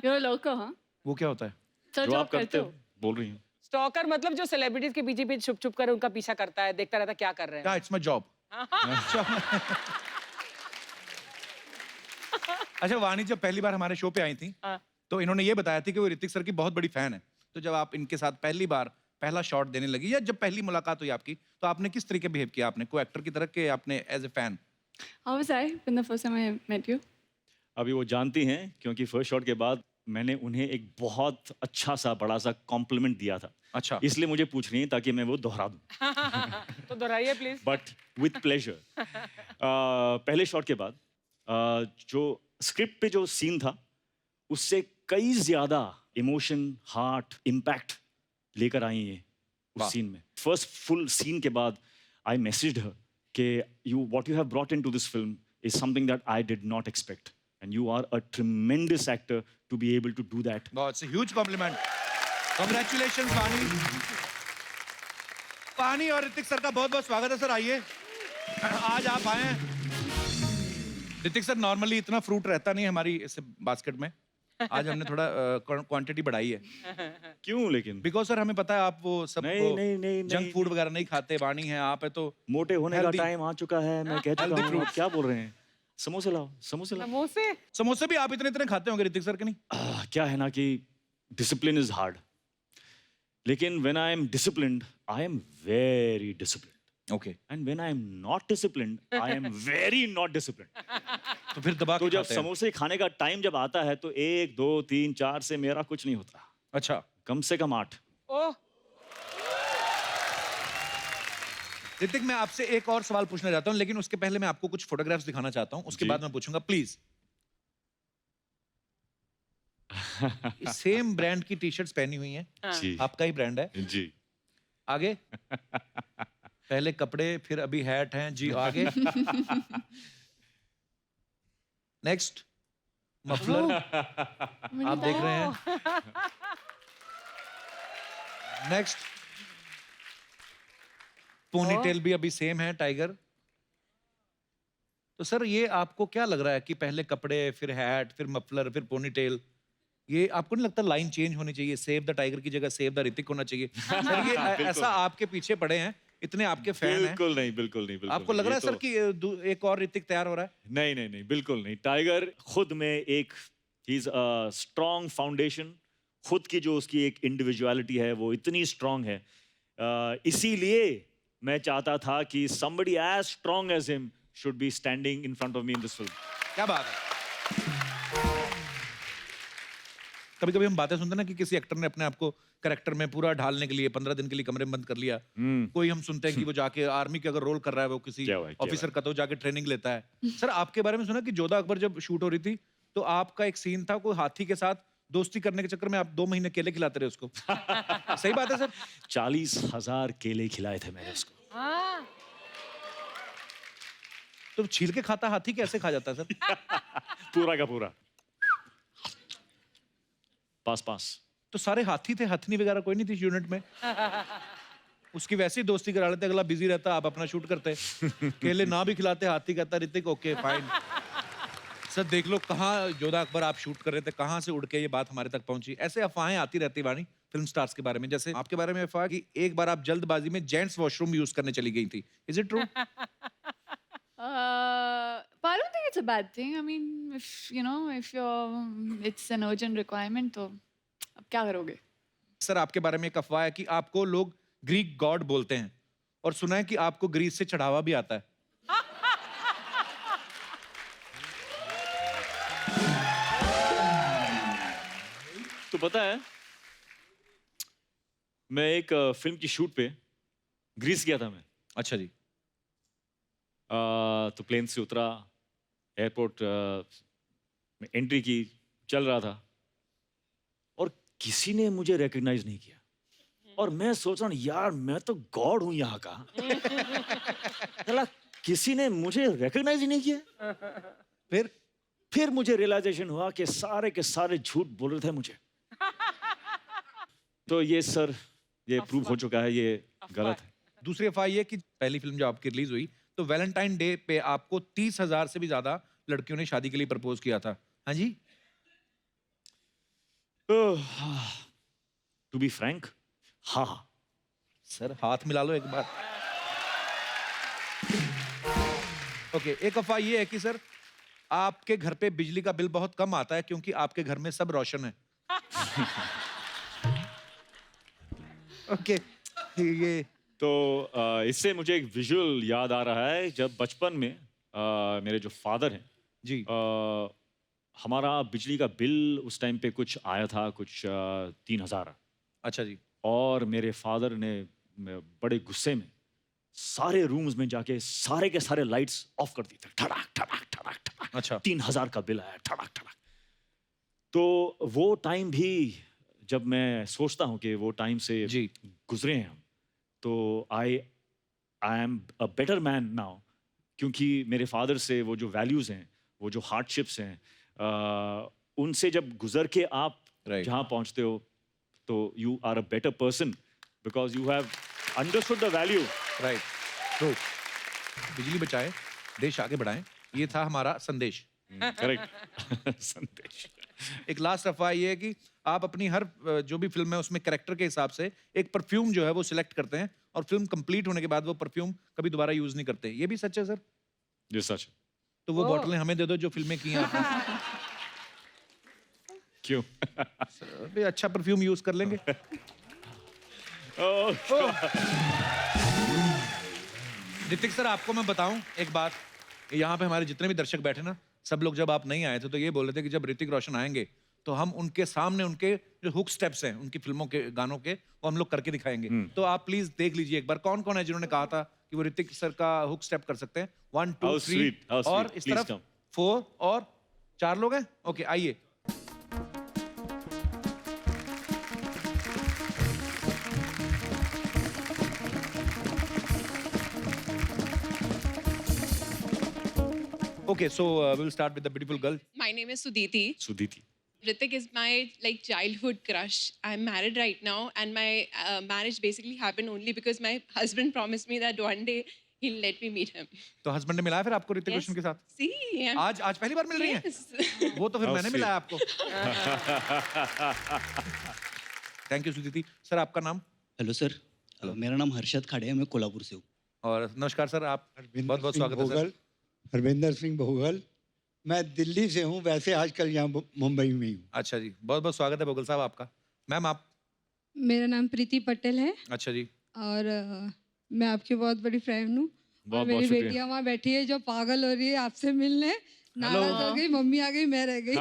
You're a lurker, huh? वो क्या होता है? Sir, जो job आप करते करते हो हो? बोल रही हूँ स्टॉकर मतलब जो सेलिब्रिटीज के पीछे पीछे छुप छुप कर उनका पीछा करता है, देखता रहता क्या कर रहे हैं। क्या इट्स माय जॉब। अच्छा वाणी जब पहली बार हमारे शो पे आई थी हाँ। तो इन्होंने ये बताया थी कि वो ऋतिक सर की बहुत बड़ी फैन है। तो जब आप इनके साथ पहली बार पहला शॉट देने लगी या जब पहली मुलाकात हुई आपकी तो आपने किस तरीके बिहेव किया? आपने को एक्टर की तरह के आपने as a fan? How was I when the first time I met you? अभी वो जानती हैं क्योंकि फर्स्ट शॉट के बाद मैंने उन्हें एक बहुत अच्छा सा बड़ा सा कॉम्प्लीमेंट दिया था अच्छा इसलिए मुझे पूछ रही है ताकि मैं वो दोहरा दूं तो दोहराइए प्लीज। बट विथ प्लेजर पहले शॉट के बाद जो स्क्रिप्ट पे जो सीन था उससे कई ज्यादा इमोशन हार्ट इम्पैक्ट लेकर आई है वाह। उस सीन में। फर्स्ट फुल सीन के बाद आई मैसेज्ड हर कि you what you have brought into this film is something that I did not expect and you are a tremendous actor to be able to do that. बहुत huge compliment, congratulations Vaani. Vaani और Hrithik sir का बहुत बहुत स्वागत है sir, आइए आज आप आए हैं। ऋतिक सर नॉर्मली इतना फ्रूट रहता नहीं है हमारी इस बास्केट में, आज हमने थोड़ा क्वांटिटी बढ़ाई है। क्यों लेकिन? बिकॉज सर हमें पता है आप वो सब नहीं, जंक फूड वगैरह नहीं खाते, वाणी है आप है तो मोटे होने का Healthy. टाइम आ चुका है, मैं कह चुका Healthy हूँ, fruits. आप क्या बोल रहे हैं? समोसे लाओ, समोसे लाओ। समोसे समोसे भी आप इतने इतने खाते होंगे ऋतिक सर के नहीं? क्या है ना कि डिसिप्लिन इज हार्ड, लेकिन when I am disciplined I am very disciplined, okay. And when I am not disciplined I am very not disciplined. तो फिर दबा तो के जब खाते हैं। समोसे खाने का टाइम जब आता है तो 1 2 3 4 से मेरा कुछ नहीं होता, अच्छा, कम से कम 8। ओह ऋतिक मैं आपसे एक और सवाल पूछना चाहता हूँ, लेकिन उसके पहले मैं आपको कुछ फोटोग्राफ्स दिखाना चाहता हूँ, उसके जी। बाद मैं पूछूंगा प्लीज। सेम ब्रांड की टी शर्ट्स पहनी हुई हैं, जी आपका ही ब्रांड है। जी। आगे पहले कपड़े फिर अभी हैट हैं जी, आगे नेक्स्ट मफलर आप देख रहे हैं, नेक्स्ट पोनीटेल भी अभी सेम है, टाइगर। तो सर ये आपको क्या लग रहा है कि पहले कपड़े फिर हैट फिर मफलर फिर पोनीटेल, ये आपको नहीं लगता लाइन चेंज होनी चाहिए, सेव द टाइगर की जगह सेव द ऋतिक होना चाहिए? सर ये ऐसा आपके पीछे पड़े हैं, इतने आपके फैन हैं, बिल्कुल नहीं, बिल्कुल नहीं, बिल्कुल आपको नहीं। लग रहा है ये सर तो- कि एक और ऋतिक तैयार हो रहा है? नहीं नहीं नहीं, बिल्कुल नहीं। टाइगर खुद में एक he is a strong foundation, खुद की जो उसकी एक इंडिविजुअलिटी है वो इतनी स्ट्रॉन्ग है, इसीलिए मैं चाहता था कि somebody as strong as him should be standing in front of me in this film. क्या बात है। कभी कभी हम बातें सुनते हैं ना कि किसी एक्टर ने अपने आप को कैरेक्टर में पूरा ढालने के लिए 15 दिन के लिए कमरे में बंद कर लिया। कोई हम सुनते हैं कि वो जाके आर्मी के अगर रोल कर रहा है वो किसी क्या बात, क्या ऑफिसर का, तो जाके ट्रेनिंग लेता है। सर आपके बारे में सुना कि जोधा अकबर जब शूट हो रही थी तो आपका एक सीन था, कोई हाथी के साथ दोस्ती करने के चक्कर में आप 2 महीने केले खिलाते रहे उसको। सही बात है सर? 40,000 केले खिलाए थे मैंने उसको। हाँ तो छील के खाता हाथी कैसे खा जाता है सर? पूरा का पूरा। पास। तो सारे हाथी थे, हथनी वगैरह कोई नहीं थी यूनिट में? उसकी वैसी दोस्ती करा लेते, अगला बिजी रहता, आप अपना शूट करते, केले ना भी खिलाते, हाथी कहता ऋतिक ओके फाइन। सर देख लो कहाँ जोधा अकबर आप शूट कर रहे थे, कहाँ से उड़ के ये बात हमारे तक पहुंची। ऐसे अफवाहें आती रहती वाणी फिल्म स्टार्स के बारे में, जैसे आपके बारे में अफवाह कि एक बार आप जल्दबाजी में जेंट्स वॉशरूम यूज करने चली गई थी। Is it true? But I don't think it's a bad thing. I mean, if it's an urgent requirement, तो अब क्या करोगे? सर आपके बारे में एक अफवाह है कि आपको लोग ग्रीक गॉड बोलते हैं, और सुना है कि आपको ग्रीस से चढ़ावा भी आता है। तो पता है मैं एक फिल्म की शूट पे ग्रीस गया था मैं। अच्छा जी। तो प्लेन से उतरा, एयरपोर्ट में एंट्री की, चल रहा था और किसी ने मुझे रिकॉग्नाइज नहीं किया, और मैं सोच रहा हूँ यार मैं तो गॉड हूँ यहाँ का, चला किसी ने मुझे रिकॉग्नाइज ही नहीं किया। फिर मुझे रियलाइजेशन हुआ कि सारे के सारे झूठ बोल रहे थे मुझे। तो ये सर ये प्रूव हो चुका है, ये गलत है। दूसरी अफवाह ये कि पहली फिल्म जब आपकी रिलीज हुई तो वैलेंटाइन डे पे आपको 30,000 से भी ज्यादा लड़कियों ने शादी के लिए प्रपोज किया था। हाँ जी? टू बी फ्रैंक, हाँ। सर हाथ मिला लो एक बार। ओके, एक अफवाह ये है कि सर आपके घर पे बिजली का बिल बहुत कम आता है क्योंकि आपके घर में सब रोशन है। ओके, ये तो इससे मुझे एक विजुअल याद आ रहा है, जब बचपन में मेरे जो फादर हैं जी, हमारा बिजली का बिल उस टाइम पे कुछ आया था, कुछ 3,000। अच्छा जी। और मेरे फादर ने बड़े गुस्से में सारे रूम्स में जाके सारे के सारे लाइट्स ऑफ कर दी थे, ठड़ाक ठड़ाक ठड़ाक ठड़ाक। अच्छा। 3,000 का बिल आया, ठड़ाक ठड़ाक। तो वो टाइम भी जब मैं सोचता हूँ कि वो टाइम से जी गुजरे हैं हम, तो I am a better man now, क्योंकि मेरे फादर से वो जो वैल्यूज हैं, वो जो हार्डशिप्स हैं, उनसे जब गुजर के आप जहाँ पहुँचते हो तो you are a better person because you have understood the value. Right, true. बिजली बचाएं, देश आगे बढ़ाएं, ये था हमारा संदेश। करेक्ट। संदेश। एक लास्ट अफवाह ये है कि आप अपनी हर जो भी फिल्म है उसमें कैरेक्टर के हिसाब से एक परफ्यूम जो है वो सिलेक्ट करते हैं, और फिल्म कंप्लीट होने के बाद वो परफ्यूम कभी दोबारा यूज नहीं करते। ये भी सच है सर? ये सच है। तो वो बोतलें हमें दे दो जो फिल्में की हैं आपने। क्यों? अभी अच्छा परफ्यूम यूज कर लेंगे। ऋतिक सर, आपको मैं बताऊं एक बात, यहाँ पे हमारे जितने भी दर्शक बैठे ना, सब लोग जब आप नहीं आए थे तो ये बोल रहे थे कि जब ऋतिक रोशन आएंगे तो हम उनके सामने उनके जो हुक स्टेप्स हैं उनकी फिल्मों के गानों के, वो हम लोग करके दिखाएंगे। तो आप प्लीज देख लीजिए एक बार कौन कौन है जिन्होंने कहा था कि वो ऋतिक सर का हुक स्टेप कर सकते हैं। 1 2 How 3 sweet, how और sweet. इस Please तरफ come. 4 और 4 लोग हैं। ओके, आइए। Okay, so we'll start with the beautiful girl. My name is Suditi. Suditi. Ritik is my childhood crush. I'm married right now, and my marriage basically happened only because my husband promised me that one day he'll let me meet him. तो husband ने मिलाया फिर आपको Hrithik Yes. रोशन के साथ? See, आज पहली बार मिल रही हैं? yes. वो तो फिर How मैंने sweet. मिलाया आपको। Thank you Suditi sir. आपका नाम? हेलो सर, मेरा नाम हर्षद खाड़े है, मैं कोल्हापुर से हूँ। और नमस्कार सर, आप बहुत बहुत स्वागत है सर। हरविंदर सिंह भोगल, मैं दिल्ली से हूँ, वैसे आजकल यहाँ मुंबई में ही हूँ। अच्छा जी, बहुत बहुत स्वागत है भोगल साहब आपका। मैम आप? मेरा नाम प्रीति पटेल है अच्छा जी। और मैं आपकी बहुत बड़ी फैन हूँ। और मेरी बेटियाँ वहाँ बैठी है जो पागल हो रही है आपसे मिलने, नाराज हो गई, मम्मी आ गई, मैं रह गई।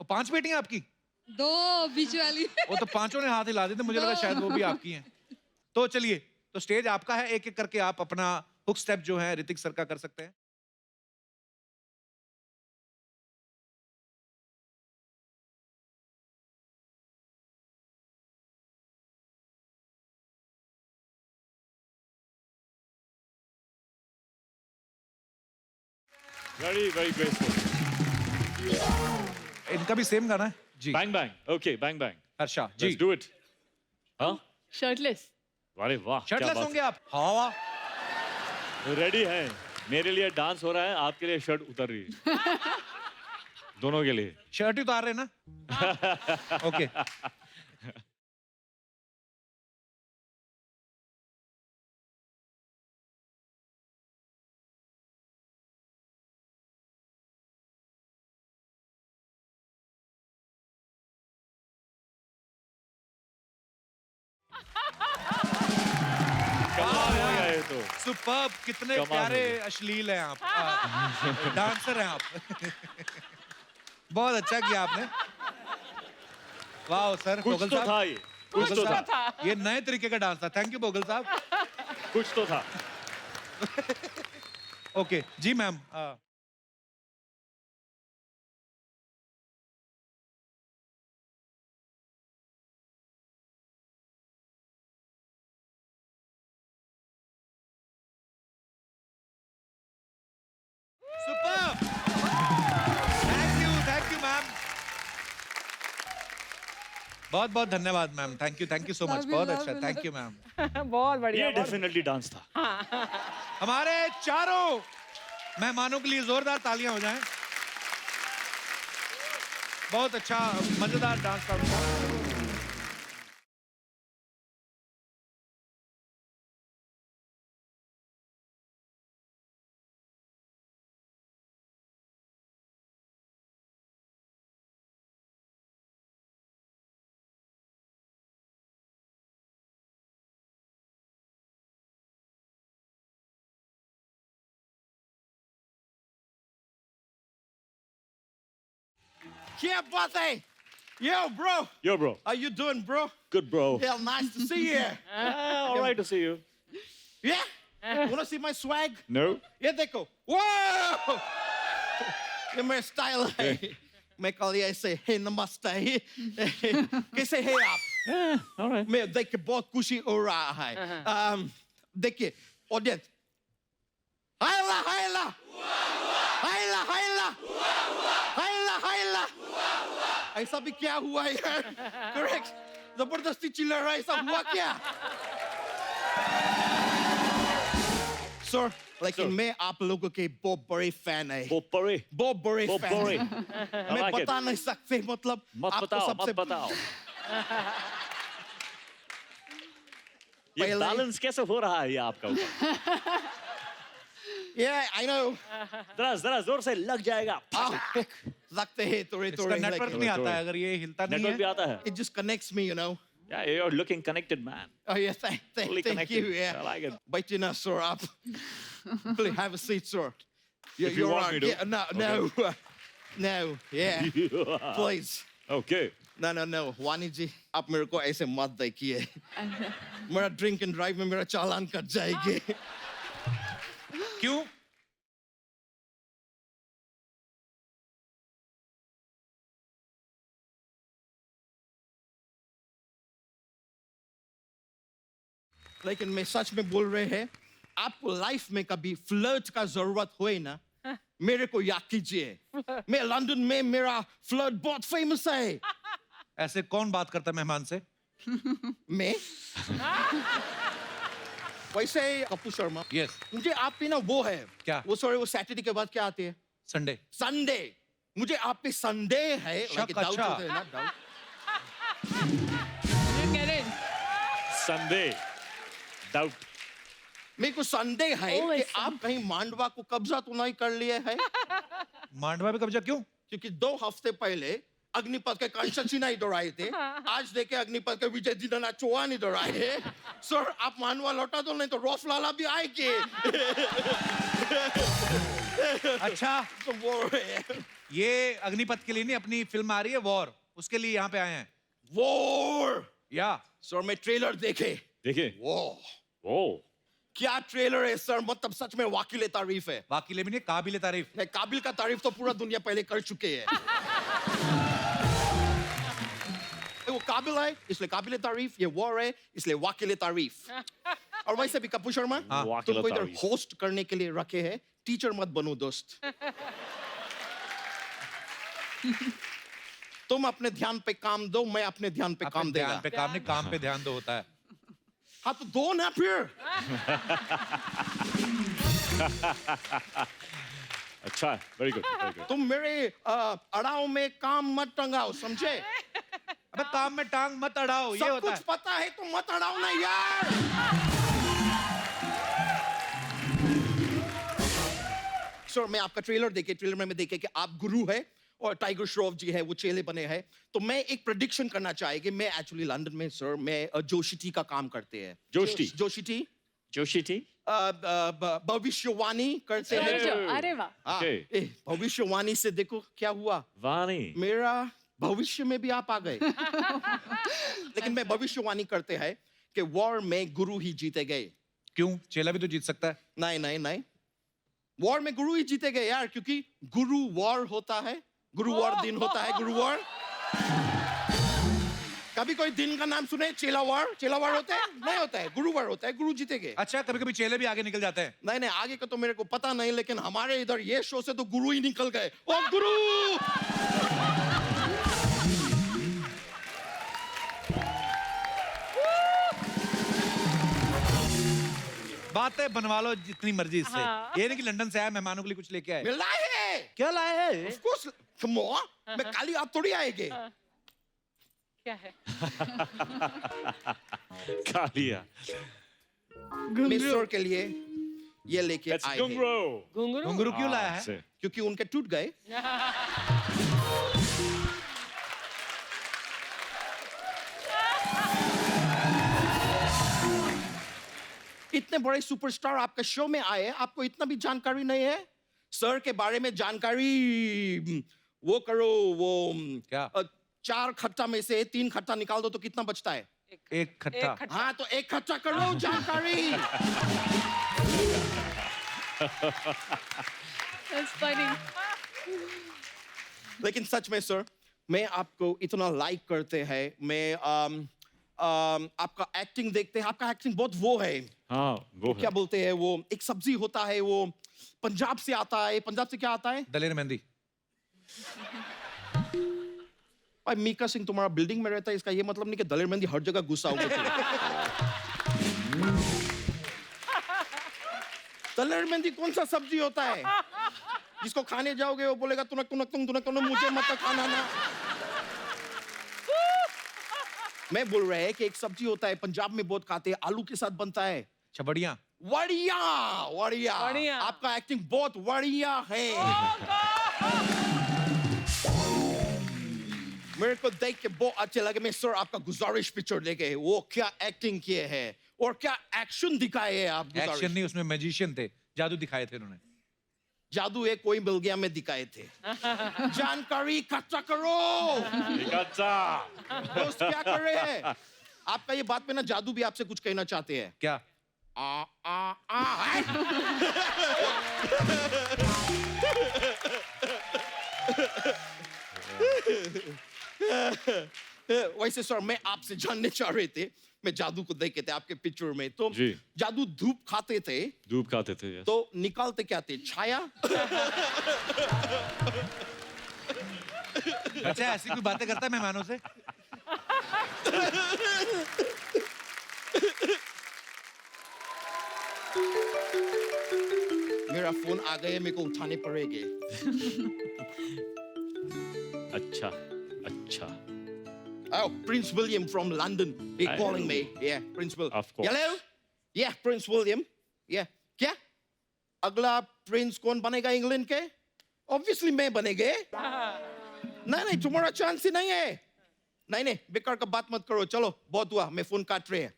5 बेटियां आपकी? 2 बीच वाली। वो तो 5 ने हाथ हिला दिए थे, मुझे लगा शायद वो भी आपकी हैं। तो चलिए, तो स्टेज आपका है, एक एक करके आप अपना हुक स्टेप जो है ऋतिक सर का कर सकते हैं। Very, very graceful. इनका भी सेम गाना है जी। Bang bang. Okay, bang bang. Harsha ji. Let's do it. हाँ? Shirtless. अरे वाह, क्या शर्टलेस बात होंगे आप? हाँ वाह। है। रेडी है। मेरे लिए डांस हो रहा है, आपके लिए शर्ट उतर रही है। दोनों के लिए। शर्ट ही उतार रहे हैं ना? ओके। कमाल हो गया ये तो। सुपर्ब, कितने कमाल हो प्यारे गया। अश्लील हैं आप। डांसर हैं आप। बहुत अच्छा किया आपने। वाह सर, कुछ भोगल तो साहब। था ये, कुछ तो भोगल था। साहब, ये नए तरीके का डांस था। थैंक यू भोगल साहब। कुछ तो था। ओके जी ma'am. Super, thank you ma'am. बहुत बहुत धन्यवाद ma'am. Thank you so much. बहुत अच्छा, थैंक यू मैम। बहुत बढ़िया। ये डेफिनेटली डांस था। हमारे चारों मेहमानों के लिए जोरदार तालियां हो जाएं। बहुत अच्छा मजेदार डांस था उनका। Yeah, bossy. Yo, bro. Yo, bro. How you doing, bro? Good, bro. Yeah, nice to see you. All right to see you. Yeah? Wanna see my swag? No. Yeah, देखो. Whoa! ये मेरा style है. मैं कल ये ऐसे hey नमस्ते. कैसे है आप? Yeah, all right. मैं देख के बहुत खुशी हो रहा है. देखिए, audience. Hayla, hayla. Hayla, hayla. Hayla, hayla. ऐसा भी क्या हुआ यार? Correct. जबरदस्ती चिल्ला रहा है, ऐसा हुआ क्या? Sir, लेकिन मैं आप लोगों के बहुत बड़े फैन है। बहुत बड़े? बहुत बड़े बहुत फैन बड़े। है। मैं बता नहीं सकते, मतलब मत आपको बताओ, सबसे मत बताओ। ये पहले- बैलेंस कैसे हो रहा है ये आपका ऊपर? Yeah, I know. जरा जोर से लग जाएगा. लगते हैं थोड़े इसका थोड़े. नेटवर्क नहीं आता है अगर ये हिलता नहीं नेटवर्क भी है. आता है. It just connects me, you know. Yeah, you're looking connected, man. Oh yeah, thank Fully you. connected. Yeah, I like it. But you know, sir, up. Please have a seat, sir. If you want me to. Yeah, no, no, yeah. Please. Okay. No, वानी जी, आप मेरे को ऐसे मत देखिए. मेरा drink and drive में मेरा चालान कट जाएगी. क्यों? लेकिन मैं सच में बोल रहे हैं, आपको लाइफ में कभी फ्लर्ट का जरूरत हुए ना, मेरे को याद कीजिए. मैं लंदन में मेरा फ्लर्ट बहुत फेमस है. ऐसे कौन बात करता है मेहमान से? मैं वैसे कपूर शर्मा. यस. मुझे आप पे ना वो है क्या? वो सॉरी वो सैटरडे के बाद क्या आती है? संडे. संडे. मुझे आप पे संडे है. शक, doubt अच्छा. होता है ना, doubt. Sunday. Doubt. मेरे को संडे है कि आप कहीं मांडवा को कब्जा तो नहीं कर लिए है? मांडवा पे कब्जा क्यों? क्योंकि 2 हफ्ते पहले अग्निपथ के कंस्ट्रक्शन नहीं दौड़ाए थे. आज देखे अग्निपथ के विजय दिनानाथ चौहान ही दौड़ाए हैं. सर आप मांडवा लौटा दो, नहीं तो रॉफ लाला भी आएंगे. अच्छा, तो वो ये अग्निपथ के लिए नहीं, अपनी फिल्म आ रही है वॉर, उसके लिए यहाँ पे आए हैं. वॉर. या सर मैं ट्रेलर देखे. वो क्या ट्रेलर है सर. मतलब सच में वाकिले तारीफ है. वाकिले भी नहीं, काबिले तारीफ. नहीं, काबिल का तारीफ तो पूरा दुनिया पहले कर चुके हैं. वो काबिल है इसलिए काबिल तारीफ, ये वॉर है इसलिए वाकिले तारीफ. और वैसे भी कपूर शर्मा, तुमको इधर होस्ट करने के लिए रखे हैं. टीचर मत बनो दोस्त. तुम अपने ध्यान पे काम दो, मैं अपने ध्यान पे काम देगा. ध्यान पे काम नहीं, काम पे ध्यान दो होता है. हाँ तो दो ना फिर. अच्छा, very good, very good. तुम मेरे अड़ाव में काम मत टंगाओ, समझे? अबे काम में टांग मत अड़ाओ, ये सब होता कुछ है. पता है तो मत अड़ाओ ना यार. सर मैं आपका ट्रेलर देखे, ट्रेलर में देखे कि आप गुरु है और टाइगर श्रॉफ जी है वो चेले बने हैं. तो मैं एक प्रेडिक्शन करना चाहे कि मैं एक्चुअली लंदन में सर मैं जोशी टी का काम करते हैं. जोशी टी भविष्यवाणी करते हैं. अरे वाह. भविष्यवाणी से देखो क्या हुआ. वाणी. मेरा भविष्य में भी आप आ गए. लेकिन मैं भविष्यवाणी करते हैं कि वॉर में गुरु ही जीते गए. क्यों? चेला भी तो जीत सकता है. नहीं, वॉर में गुरु ही जीते गए यार, क्योंकि गुरु वॉर होता है. गुरुवार दिन होता है, गुरुवार. कभी कोई दिन का नाम सुने? चेलावार होता है? नहीं होता है, गुरुवार होता है. गुरु जीते गए. अच्छा, कभी कभी चेले भी आगे निकल जाते हैं. नहीं आगे का तो मेरे को पता नहीं, लेकिन हमारे इधर ये शो से तो गुरु ही निकल गए. ओ गुरु. बातें बनवा लो जितनी मर्जी इससे. ये नहीं कि लंदन से आया मेहमानों के लिए कुछ लेके आए. लाए हैं. क्या लाए हैं? Of course, come on. मैं काली आप थोड़ी आएंगे. क्या है? कालिया. मिस्टर के लिए ये लेके आए हैं. घुंघरू क्यों लाया है? क्योंकि उनके टूट गए. इतने बड़े सुपरस्टार आपके शो में आए, आपको इतना भी जानकारी नहीं है? सर के बारे में जानकारी वो करो. वो क्या? 4 खट्टा में से 3 खट्टा निकाल दो तो कितना बचता है? 1 खट्टा. हाँ तो 1 खट्टा करो जानकारी. That's funny. लेकिन सच में सर मैं आपको इतना लाइक करते हैं. मैं आपका एक्टिंग देखते हैं. आपका एक्टिंग बहुत वो है. हाँ, वो क्या बोलते हैं वो एक सब्जी होता है वो पंजाब से आता है. पंजाब से क्या आता है? दलेर मेहंदी. भाई मीका सिंह तुम्हारा बिल्डिंग में रहता है, इसका ये मतलब नहीं कि दलेर मेहंदी हर जगह घुसा होगा. दलेर मेहंदी कौन सा सब्जी होता है जिसको खाने जाओगे वो बोलेगा तुनक तुनक तुम तुनक तुनक मुझे मत खाना ना. मैं बोल रहा है कि एक सब्जी होता है पंजाब में बहुत खाते हैं, आलू के साथ बनता है. छबड़ियाँ. बढ़िया बढ़िया बढ़िया। आपका एक्टिंग बहुत बढ़िया है मेरे को देख के बहुत अच्छे लगे मैं सर आपका गुजारिश पिक्चर देखे वो क्या एक्टिंग किए हैं और क्या एक्शन दिखाए हैं आप एक्शन नहीं, उसमें मैजिशियन थे, जादू दिखाए थे उन्होंने। जादू एक कोई मिल गया में दिखाए थे जानकारी इकट्ठा करो दोस्त क्या कर रहे हैं आपका ये बात पे ना जादू भी आपसे कुछ कहना चाहते हैं क्या? वैसे सर मैं आपसे जानने चाह रहे थे मैं जादू को देखे थे आपके पिक्चर में तो जी। जादू धूप खाते थे धूप खाते थे yes. तो निकालते क्या थे छाया अच्छा, ऐसी कोई बातें करता है मेहमानों से? मेरा फोन आ गया मेरे को उठाने पड़ेंगे अच्छा अच्छा Oh, Prince William from London. He's calling me. Yeah, Prince William. Of course. Hello? Yeah, Prince William. Yeah. क्या? अगला प्रिंस कौन बनेगा इंग्लैंड के? Obviously मैं बनेगे. नहीं तुम्हारा चांस ही नहीं है. नहीं बेकार का बात मत करो. चलो बहुत हुआ. मैं फोन काट रहे हैं.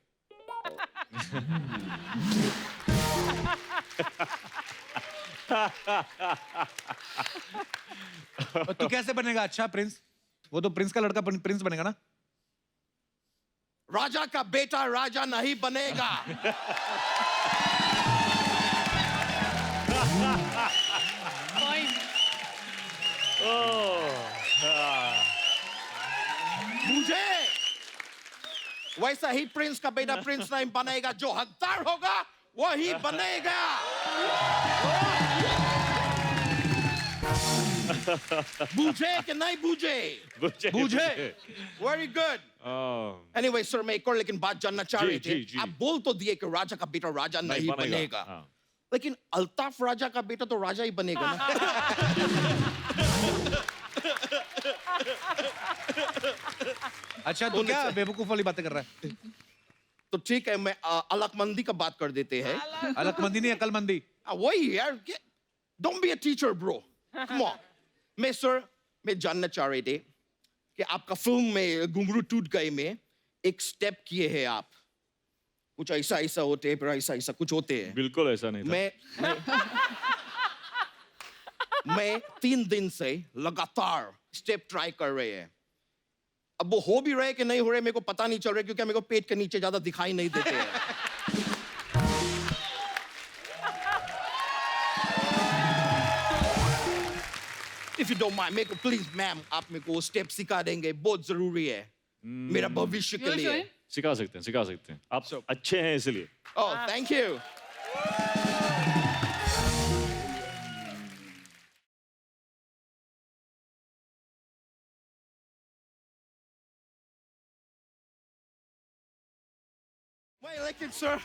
तू कैसे बनेगा अच्छा प्रिंस? वो तो प्रिंस का लड़का प्रिंस बनेगा ना? राजा का बेटा राजा नहीं बनेगा. मुझे वैसा ही प्रिंस का बेटा प्रिंस नहीं बनेगा. जो हकदार होगा वही बनेगा. बूझे कि नहीं बूझे? बूझे. Very good. Anyway, sir, मैं एक और लेकिन बात जानना चाह रहे थे. आप बोल तो दिए कि राजा का बेटा राजा नहीं बनेगा. लेकिन अल्ताफ राजा का बेटा तो राजा ही बनेगा ना. अच्छा, तो क्या बेवकूफ वाली बातें कर रहा है? तो ठीक है मैं अलकमंदी का बात कर देते हैं. अलकमंदी नहीं, अकलमंदी. वही यार. Don't be a teacher, bro. Come on. मैं जानना चाह रहे थे कि आपका फिल्म में घुंघरू टूट गए में एक स्टेप किए हैं आप. कुछ ऐसा होते हैं फिर ऐसा कुछ होते हैं. बिल्कुल ऐसा नहीं था. मैं 3 दिन से लगातार स्टेप ट्राई कर रहे हैं. अब वो हो भी रहे कि नहीं हो रहे मेरे को पता नहीं चल रहा क्योंकि मेरे को पेट के नीचे ज्यादा दिखाई नहीं देते हैं. If you don't mind, मेरे को प्लीज मैम आप मेरे को स्टेप सिखा देंगे. बहुत जरूरी है मेरा भविष्य के लिए. सिखा सकते हैं. आप अच्छे हैं इसलिए. Oh, thank you. लेकिन सर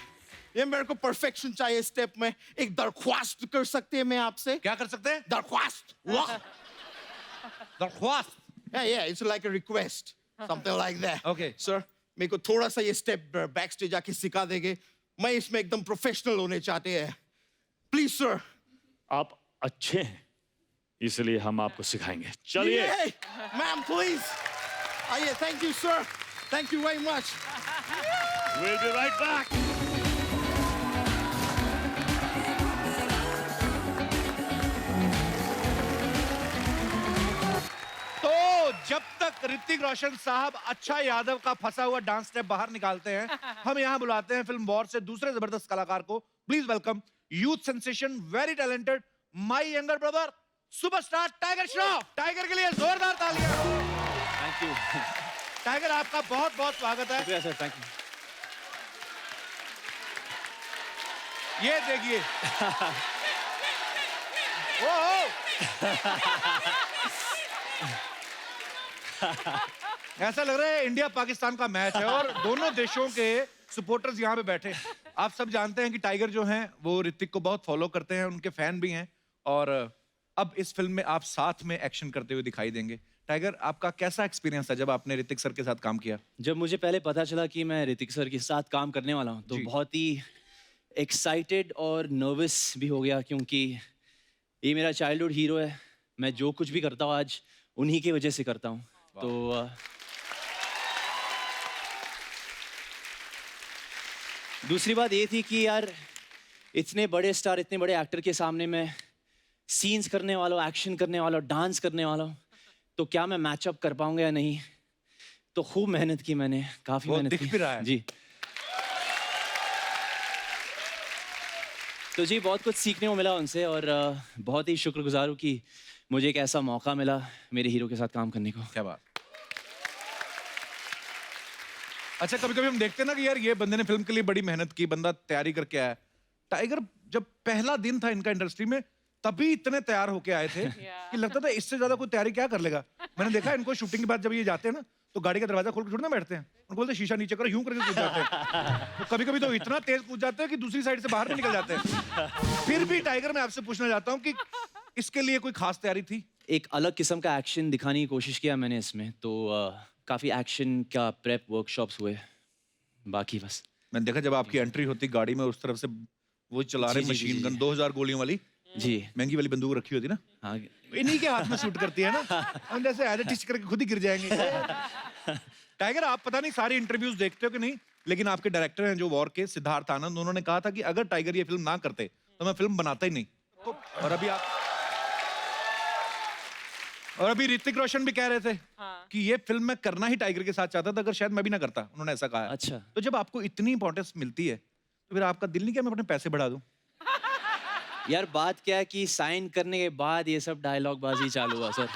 ये मेरे को परफेक्शन चाहिए स्टेप में. एक दरख्वास्त कर सकते हैं मैं आपसे? क्या कर सकते हैं? दरख्वास्त. दरख्वास्त. Yeah, it's like a request. Something like that. Okay. Sir, मेरे को थोड़ा सा ये स्टेप बैक स्टेज आके सिखा देंगे. मैं इसमें एकदम प्रोफेशनल होने चाहते हैं. Please sir. आप अच्छे हैं इसलिए हम आपको सिखाएंगे. चलिए. Ma'am please. आइए. Thank you sir. Thank you very much. We'll be right back. तो जब तक ऋतिक रोशन साहब अच्छा यादव का फंसा हुआ डांस स्टेप बाहर निकालते हैं, हम यहाँ बुलाते हैं फिल्म वॉर से दूसरे जबरदस्त कलाकार को. Please welcome youth sensation, very talented, my younger brother, superstar tiger Shroff. Tiger के लिए जोरदार तालियां. Thank you. टाइगर आपका बहुत बहुत स्वागत है. शुक्रिया सर. Thank you. ये देखिए. ऐसा लग रहा है इंडिया पाकिस्तान का मैच है और दोनों देशों के सपोर्टर्स यहाँ पे बैठे. आप सब जानते हैं कि टाइगर जो हैं वो ऋतिक को बहुत फॉलो करते हैं, उनके फैन भी हैं. और अब इस फिल्म में आप साथ में एक्शन करते हुए दिखाई देंगे. टाइगर, आपका कैसा एक्सपीरियंस था जब आपने ऋतिक सर के साथ काम किया? जब मुझे पहले पता चला कि मैं ऋतिक सर के साथ काम करने वाला हूँ तो बहुत ही एक्साइटेड और नर्वस भी हो गया क्योंकि ये मेरा चाइल्डहुड हीरो है। मैं जो कुछ भी करता हूँ आज उन्हीं की वजह से करता हूँ। तो दूसरी बात ये थी कि यार इतने बड़े स्टार, इतने बड़े एक्टर के सामने मैं सीन्स करने वाला हूँ, एक्शन करने वाला हूँ, डांस करने वाला हूँ, तो क्या मैं मैचअप कर पाऊंगा या नहीं। तो खूब मेहनत की मैंने, काफी मेहनत की। दिख भी रहा है। जी। तो जी बहुत कुछ सीखने को मिला उनसे और बहुत ही शुक्रगुजार हूँ कि मुझे एक ऐसा मौका मिला मेरे हीरो के साथ काम करने को। क्या बात। अच्छा, कभी कभी हम देखते हैं ना कि यार ये बंदे ने फिल्म के लिए बड़ी मेहनत की, बंदा तैयारी करके आया। टाइगर जब पहला दिन था इनका इंडस्ट्री में तभी इतने तैयार होके आए थे कि लगता था इससे ज्यादा कोई तैयारी क्या कर लेगा। मैंने देखा इनको शूटिंग के बाद जब ये जाते हैं ना तो गाड़ी का दरवाजा खोल के थोड़ी ना बैठते हैं, उनको बोलते हैं शीशा नीचे करो, यूं करके कूद जाते हैं। तो कभी कभी तो इतना तेज कूद जाते हैं कि दूसरी साइड से बाहर भी निकल जाते हैं। फिर भी टाइगर मैं आपसे पूछना चाहता हूँ कि इसके लिए कोई खास तैयारी थी? एक अलग किस्म का एक्शन दिखाने की कोशिश किया मैंने इसमें, तो काफी एक्शन का प्रेप वर्कशॉप्स हुए। बाकी बस मैंने देखा जब आपकी एंट्री होती गाड़ी में उस तरफ से वो चला रहे मशीन गन 2000 गोलियों वाली, जी महंगी वाली बंदूक रखी होती ना, हाँ इन्हीं के हाथ में शूट करती है ना, हम जैसे ऐसे टिच करके खुद ही गिर जाएंगे। टाइगर आप पता नहीं सारी इंटरव्यूज देखते हो कि नहीं, लेकिन आपके डायरेक्टर हैं जो वॉर के, सिद्धार्थ आनंद, उन्होंने कहा था कि अगर टाइगर ये फिल्म ना करते तो मैं फिल्म बनाता ही नहीं। तो और अभी ऋतिक रोशन भी कह रहे थे कि ये फिल्म मैं करना ही टाइगर के साथ चाहता था, अगर शायद मैं भी ना करता, उन्होंने ऐसा कहा। अच्छा, तो जब आपको इतनी इंपॉर्टेंस मिलती है तो फिर आपका दिल नहीं किया मैं अपने पैसे बढ़ा दूं? यार बात क्या है कि साइन करने के बाद ये सब डायलॉग बाजी चालू हुआ सर।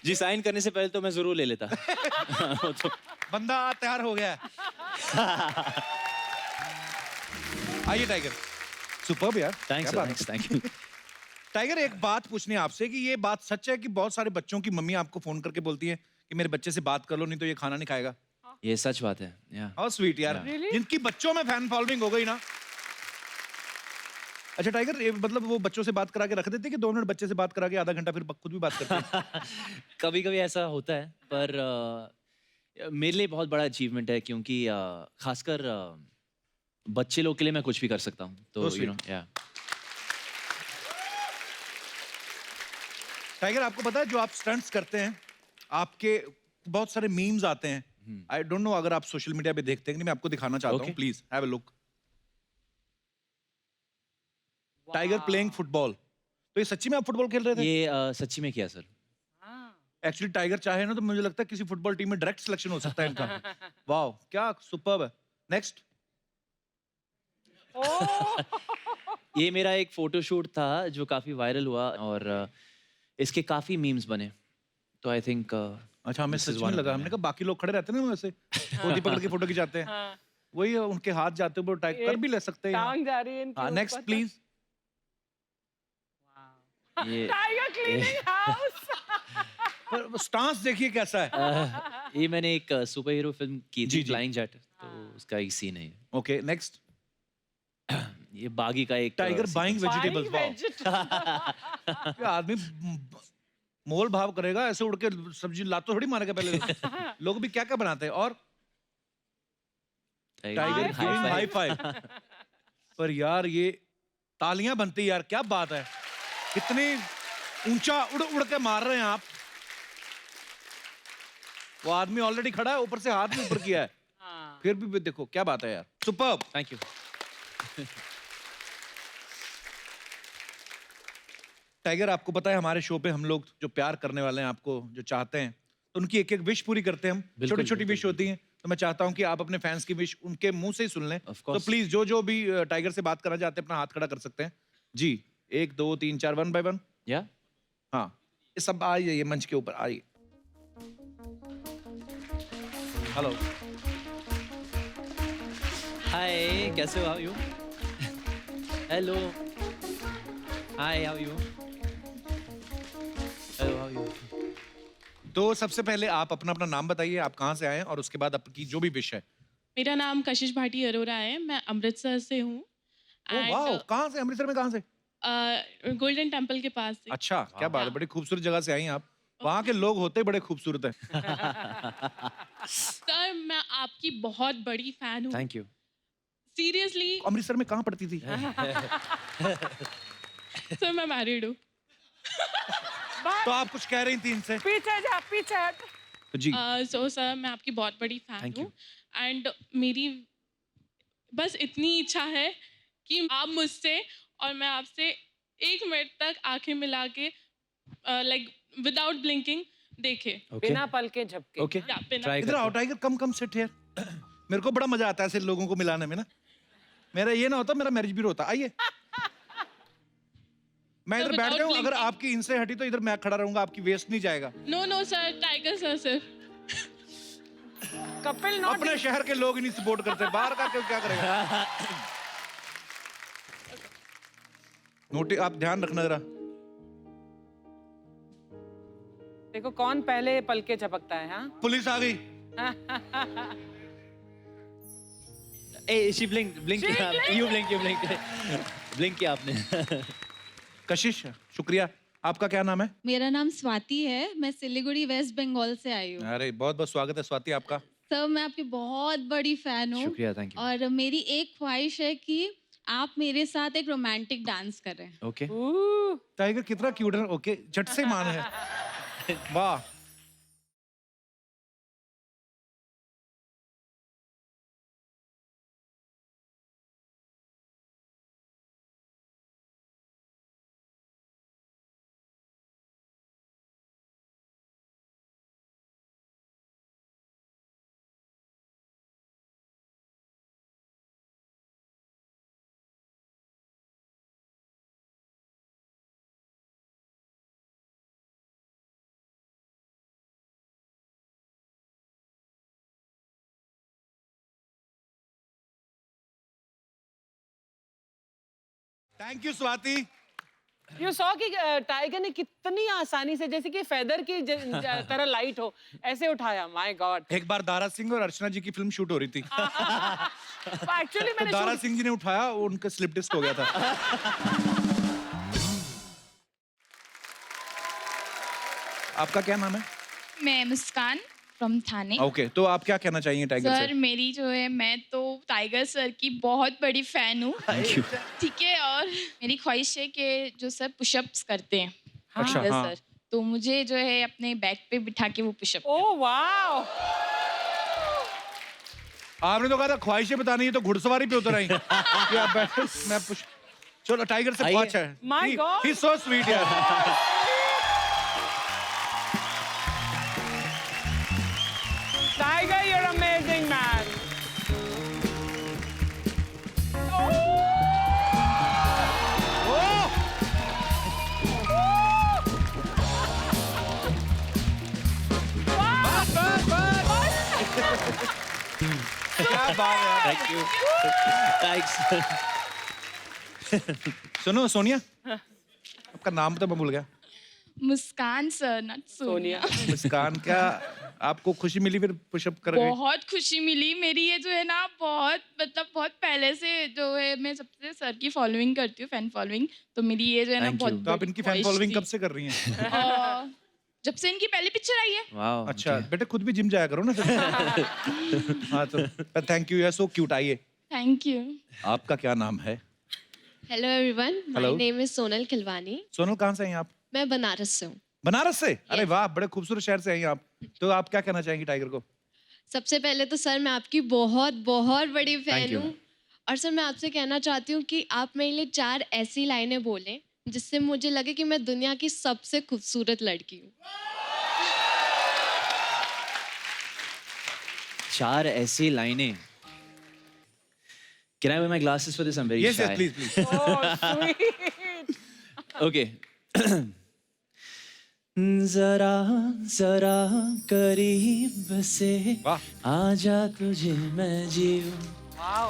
जी साइन करने से पहले तो मैं जरूर ले लेता। तो बंदा तैयार हो गया है। आइए टाइगर, सुपर्ब यार, थैंक्स थैंक यू। टाइगर एक बात पूछनी है आपसे कि ये बात सच है कि बहुत सारे बच्चों की मम्मी आपको फोन करके बोलती है कि मेरे बच्चे से बात कर लो नहीं तो ये खाना नहीं खाएगा? ये सच बात है या हाउ स्वीट यार, जिनकी बच्चों में फैन फॉलोइंग हो गई ना। अच्छा टाइगर, ये मतलब वो बच्चों से बात करा के रख देते कि 2 मिनट बच्चे से बात करा के आधा घंटा फिर खुद भी बात करते हैं? कभी कभी ऐसा होता है, पर मेरे लिए बहुत बड़ा अचीवमेंट है क्योंकि खासकर बच्चे लोग के लिए मैं कुछ भी कर सकता हूँ। तो यू नो या टाइगर आपको पता है जो आप स्टंट्स करते हैं आपके बहुत सारे मीम्स आते हैं। आई डोंट नो अगर आप सोशल मीडिया पे देखते हैं कि नहीं, मैं आपको दिखाना चाहता हूँ, please have a look. Tiger playing football. तो ये सच्ची में आप फुटबॉल खेल रहे थे? ये सच्ची में किया सर। एक्चुअली टाइगर चाहे ना तो मुझे लगता है किसी फुटबॉल टीम में डायरेक्ट सिलेक्शन हो सकता है इनका। वाओ क्या सुपर्ब है। नेक्स्ट। ये मेरा एक फोटोशूट था जो काफी वायरल हुआ और इसके काफी मीम्स बने, तो आई थिंक अच्छा हमें सच में लगा, हमने कहा बाकी लोग खड़े रहते हैं ना वैसे गोदी पकड़ के फोटो खिंचाते हैं, वही उनके हाथ जाते हुए टाइप कर भी ले सकते हैं। टांग जा रही है इनके ऊपर। Next please. ये टाइगर क्लीनिंग हाउस। पर स्टांस देखिए कैसा है। ये मैंने एक सुपर हीरो फिल्म की थी फ्लाइंग जेट, तो उसका एक सीन है। Okay next. ये बागी का एक टाइगर बाइंग वेजिटेबल्स। आदमी मोल भाव करेगा, ऐसे उड़ के सब्जी लातो थोड़ी मारेगा पहले। लोग भी क्या क्या बनाते हैं। और टाइगर गिविंग हाई फाइव। पर यार ये तालियां बनती यार, क्या बात है, कितनी ऊंचा उड़ उड़ के मार रहे हैं आप। वो आदमी ऑलरेडी खड़ा है, ऊपर से हाथ भी ऊपर किया है, फिर भी देखो क्या बात है यार, सुपर्ब। Thank you. टाइगर आपको पता है हमारे शो पे हम लोग जो प्यार करने वाले हैं, आपको जो चाहते हैं, तो उनकी एक एक विश पूरी करते हैं हम। छोटी छोटी विश होती हैं, तो मैं चाहता हूं कि आप अपने फैंस की विश उनके मुंह से ही सुन लें। तो प्लीज जो जो भी टाइगर से बात करना चाहते हैं अपना हाथ खड़ा कर सकते हैं जी। 1 2 3 4 1 बाय 1। या हाँ ये सब आइए, ये मंच के ऊपर आइए। हेलो हाय, कैसे हो? How you? Hello hi, how you? Hello how you? तो सबसे पहले आप अपना अपना नाम बताइए, आप कहाँ से आए हैं, और उसके बाद आपकी जो भी विश है। मेरा नाम कशिश भाटी अरोरा है, मैं अमृतसर से हूँ। वाह, कहाँ से? अमृतसर में कहाँ से? गोल्डन टेम्पल के पास से। अच्छा क्या बात है, बड़ी खूबसूरत जगह से आई हैं आप। वहाँ के लोग होते बड़े खूबसूरत हैं। सर मैं आपकी बहुत बड़ी फैन हूँ। Thank you. सीरियसली अमृतसर में कहाँ पढ़ती थी? सर मैं मैरिड हूँ। तो आप कुछ कह रही थी इनसे? पीछे जा, पीछे हट। जी। सो सर मैं आपकी बहुत बड़ी फैन हूँ एंड मेरी बस इतनी इच्छा है कि आप मुझसे और मैं आपसे 1 मिनट तक आंखें मिला के लाइक विदाउट ब्लिंकिंग देखे। बिना पल के झपके। ओके, इधर आओ टाइगर, कम सिट हियर। मेरे को बड़ा मजा आता है ऐसे लोगों को मिलाने में ना। मेरा ये ना होता, मेरा मैरिज ब्यूरो होता। आइए, मैं इधर बैठ जाऊं, अगर आपकी इनसे हटी तो इधर मैं खड़ा रहूंगा, आपकी वेस्ट नहीं जाएगा। नो सर, टाइगर सर सिर्फ कपिल अपने शहर के लोग ही नहीं सपोर्ट करते, बाहर का क्या करेगा? नोटी, आप ध्यान रखना जरा। देखो कौन पहले पल के झपकता है। हाँ, पुलिस आ गई। ए शी ब्लिंक यू ब्लिंक किया आपने। कशिश, शुक्रिया। आपका क्या नाम है? मेरा नाम स्वाति है, मैं सिलीगुड़ी वेस्ट बंगाल से आई हूँ। अरे बहुत बहुत स्वागत है स्वाति आपका। सर मैं आपकी बहुत बड़ी फैन हूँ। शुक्रिया, थैंक यू। और मेरी एक ख्वाहिश है कि आप मेरे साथ एक रोमांटिक डांस करें। ओके। टाइगर कितना क्यूट है। ओके, झट से मान है। वाह। Thank you Swati. You saw कि टाइगर ने कितनी आसानी से, जैसे कि फेदर की तरह लाइट हो, ऐसे उठाया। My God. एक बार दारा सिंह और अर्चना जी की फिल्म शूट हो रही थी। एक्चुअली तो दारा सिंह जी ने उठाया, उनका स्लिप डिस्क हो गया था। आपका क्या नाम है? मैं मुस्कान फ्रॉम थाने। ओके, तो आप क्या कहना चाहिए टाइगर सर से? मेरी जो है, मैं तो टाइगर सर की बहुत बड़ी फैन हूँ। ठीक है, और मेरी ख्वाहिश है कि जो सर पुशअप्स करते हैं टाइगर हाँ। सर, तो मुझे जो है अपने बैक पे बिठा के वो पुशअप। Oh wow. आपने तो कहा था ख्वाहिशें बतानी है, तो घुड़सवारी पे उतर आई। कि आप बैठो, मैं पुश। चलो टाइगर से ख्वाहिश है। My God. He's so sweet यार। Tiger, you're amazing, man. क्या बात है। Thank you. थैंक्स। सुनो सोनिया, आपका नाम तो मैं भूल गया। मुस्कान सर, नॉट सोनिया। मुस्कान, क्या आपको खुशी मिली फिर पुशअप करके? बहुत खुशी मिली। मेरी ये जो है ना, बहुत मतलब बहुत पहले से जो है, मैं सबसे सर की फॉलोइंग करती हूँ, फैन फॉलोइंग। तो मेरी ये जो है ना, बहुत तो आप इनकी फैन फॉलोइंग कब से कर रही हैं? जब से इनकी पहली पिक्चर आई है। वाह। अच्छा बेटे, खुद भी जिम जाया करो ना फिर। हाँ तो thank you, you are so cute. आइए, थैंक यू। आपका क्या नाम है? Hello everyone, my Hello. Name is Sonal Khilwani. Sonal, कहाँ से हैं आप? मैं बनारस से हूँ। बनारस से? अरे वाह, बड़े खूबसूरत शहर से हैं आप। तो आप क्या कहना चाहेंगी टाइगर को? सबसे पहले तो सर मैं आपकी बहुत बहुत बड़ी Thank फैन you. हूँ। और सर मैं आपसे कहना चाहती हूँ कि आप मेरे लिए 4 ऐसी लाइनें बोलें जिससे मुझे लगे कि मैं दुनिया की सबसे खूबसूरत लड़की हूँ। 4 ऐसी लाइनें। Can I wear my glasses for this? I'm very Yes, shy. yes, please, please. Oh, sweet. Okay. जरा जरा करीब से आजा तुझे मैं जीऊं। Wow.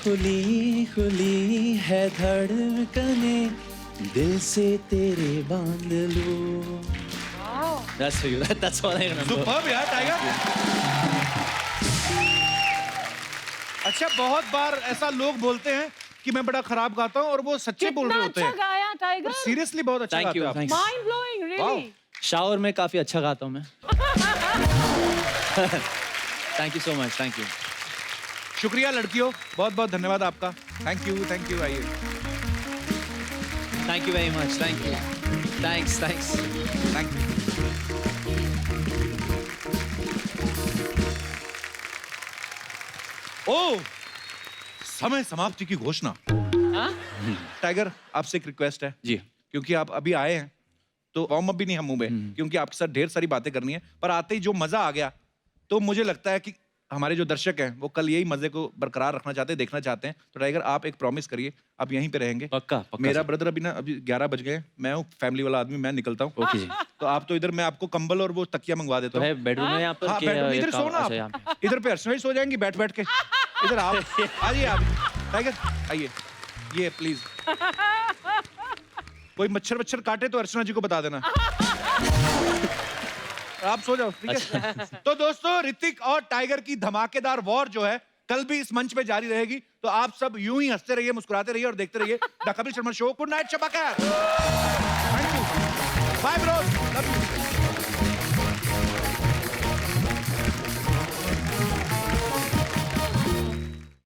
खुली खुली है धड़कने, दिल से तेरे बांध लूं। Wow. That's for you. That's all I remember. Superb यार टाइगर। अच्छा, बहुत बार ऐसा लोग बोलते हैं कि मैं बड़ा खराब गाता हूँ, और वो सच्चे बोल रहे होते कितना हैं। अच्छा गाया टाइगर। सीरियसली बहुत अच्छा Thank गाते you, हैं आप। thanks. Mind blowing, वाओ, really. शावर में काफी अच्छा गाता हूँ मैं। Thank you so much, thank you. शुक्रिया लड़कियों, बहुत बहुत धन्यवाद आपका। थैंक यू, आइए। Thank you very much, thank you, thanks, thank you. Oh, समय समाप्ति की घोषणा। टाइगर, आपसे एक रिक्वेस्ट है जी, क्योंकि आप अभी आए हैं तो वार्म अप भी नहीं हम मुंह में, क्योंकि आपके साथ ढेर सारी बातें करनी है, पर आते ही जो मजा आ गया तो मुझे लगता है कि हमारे जो दर्शक हैं वो कल यही मजे को बरकरार रखना चाहते हैं, देखना चाहते हैं। तो टाइगर, आप एक प्रॉमिस करिए, आप यहीं पे रहेंगे। पक्का मेरा ब्रदर अभी 11 बज गए, मैं हूँ फैमिली वाला आदमी, मैं निकलता हूँ। ओके जी। तो आप तो इधर, मैं आपको कंबल और वो तकिया मंगवा देता हूँ। बेडरूम में यहाँ पर? हाँ, बेडरूम, इधर सोना आप, इधर पे अर्चना सो जाएंगी बैठ बैठ के। इधर आप आइए, आप टाइगर आइए, ये प्लीज। कोई मच्छर काटे तो अर्चना जी को बता देना। आप सो जाओ, ठीक है? तो दोस्तों, ऋतिक और टाइगर की धमाकेदार वॉर जो है कल भी इस मंच पे जारी रहेगी। तो आप सब यूं ही हंसते रहिए, मुस्कुराते रहिए और देखते रहिए the Kapil Sharma show. Good night, शब्बा खैर। Thank you, bye bros, love you.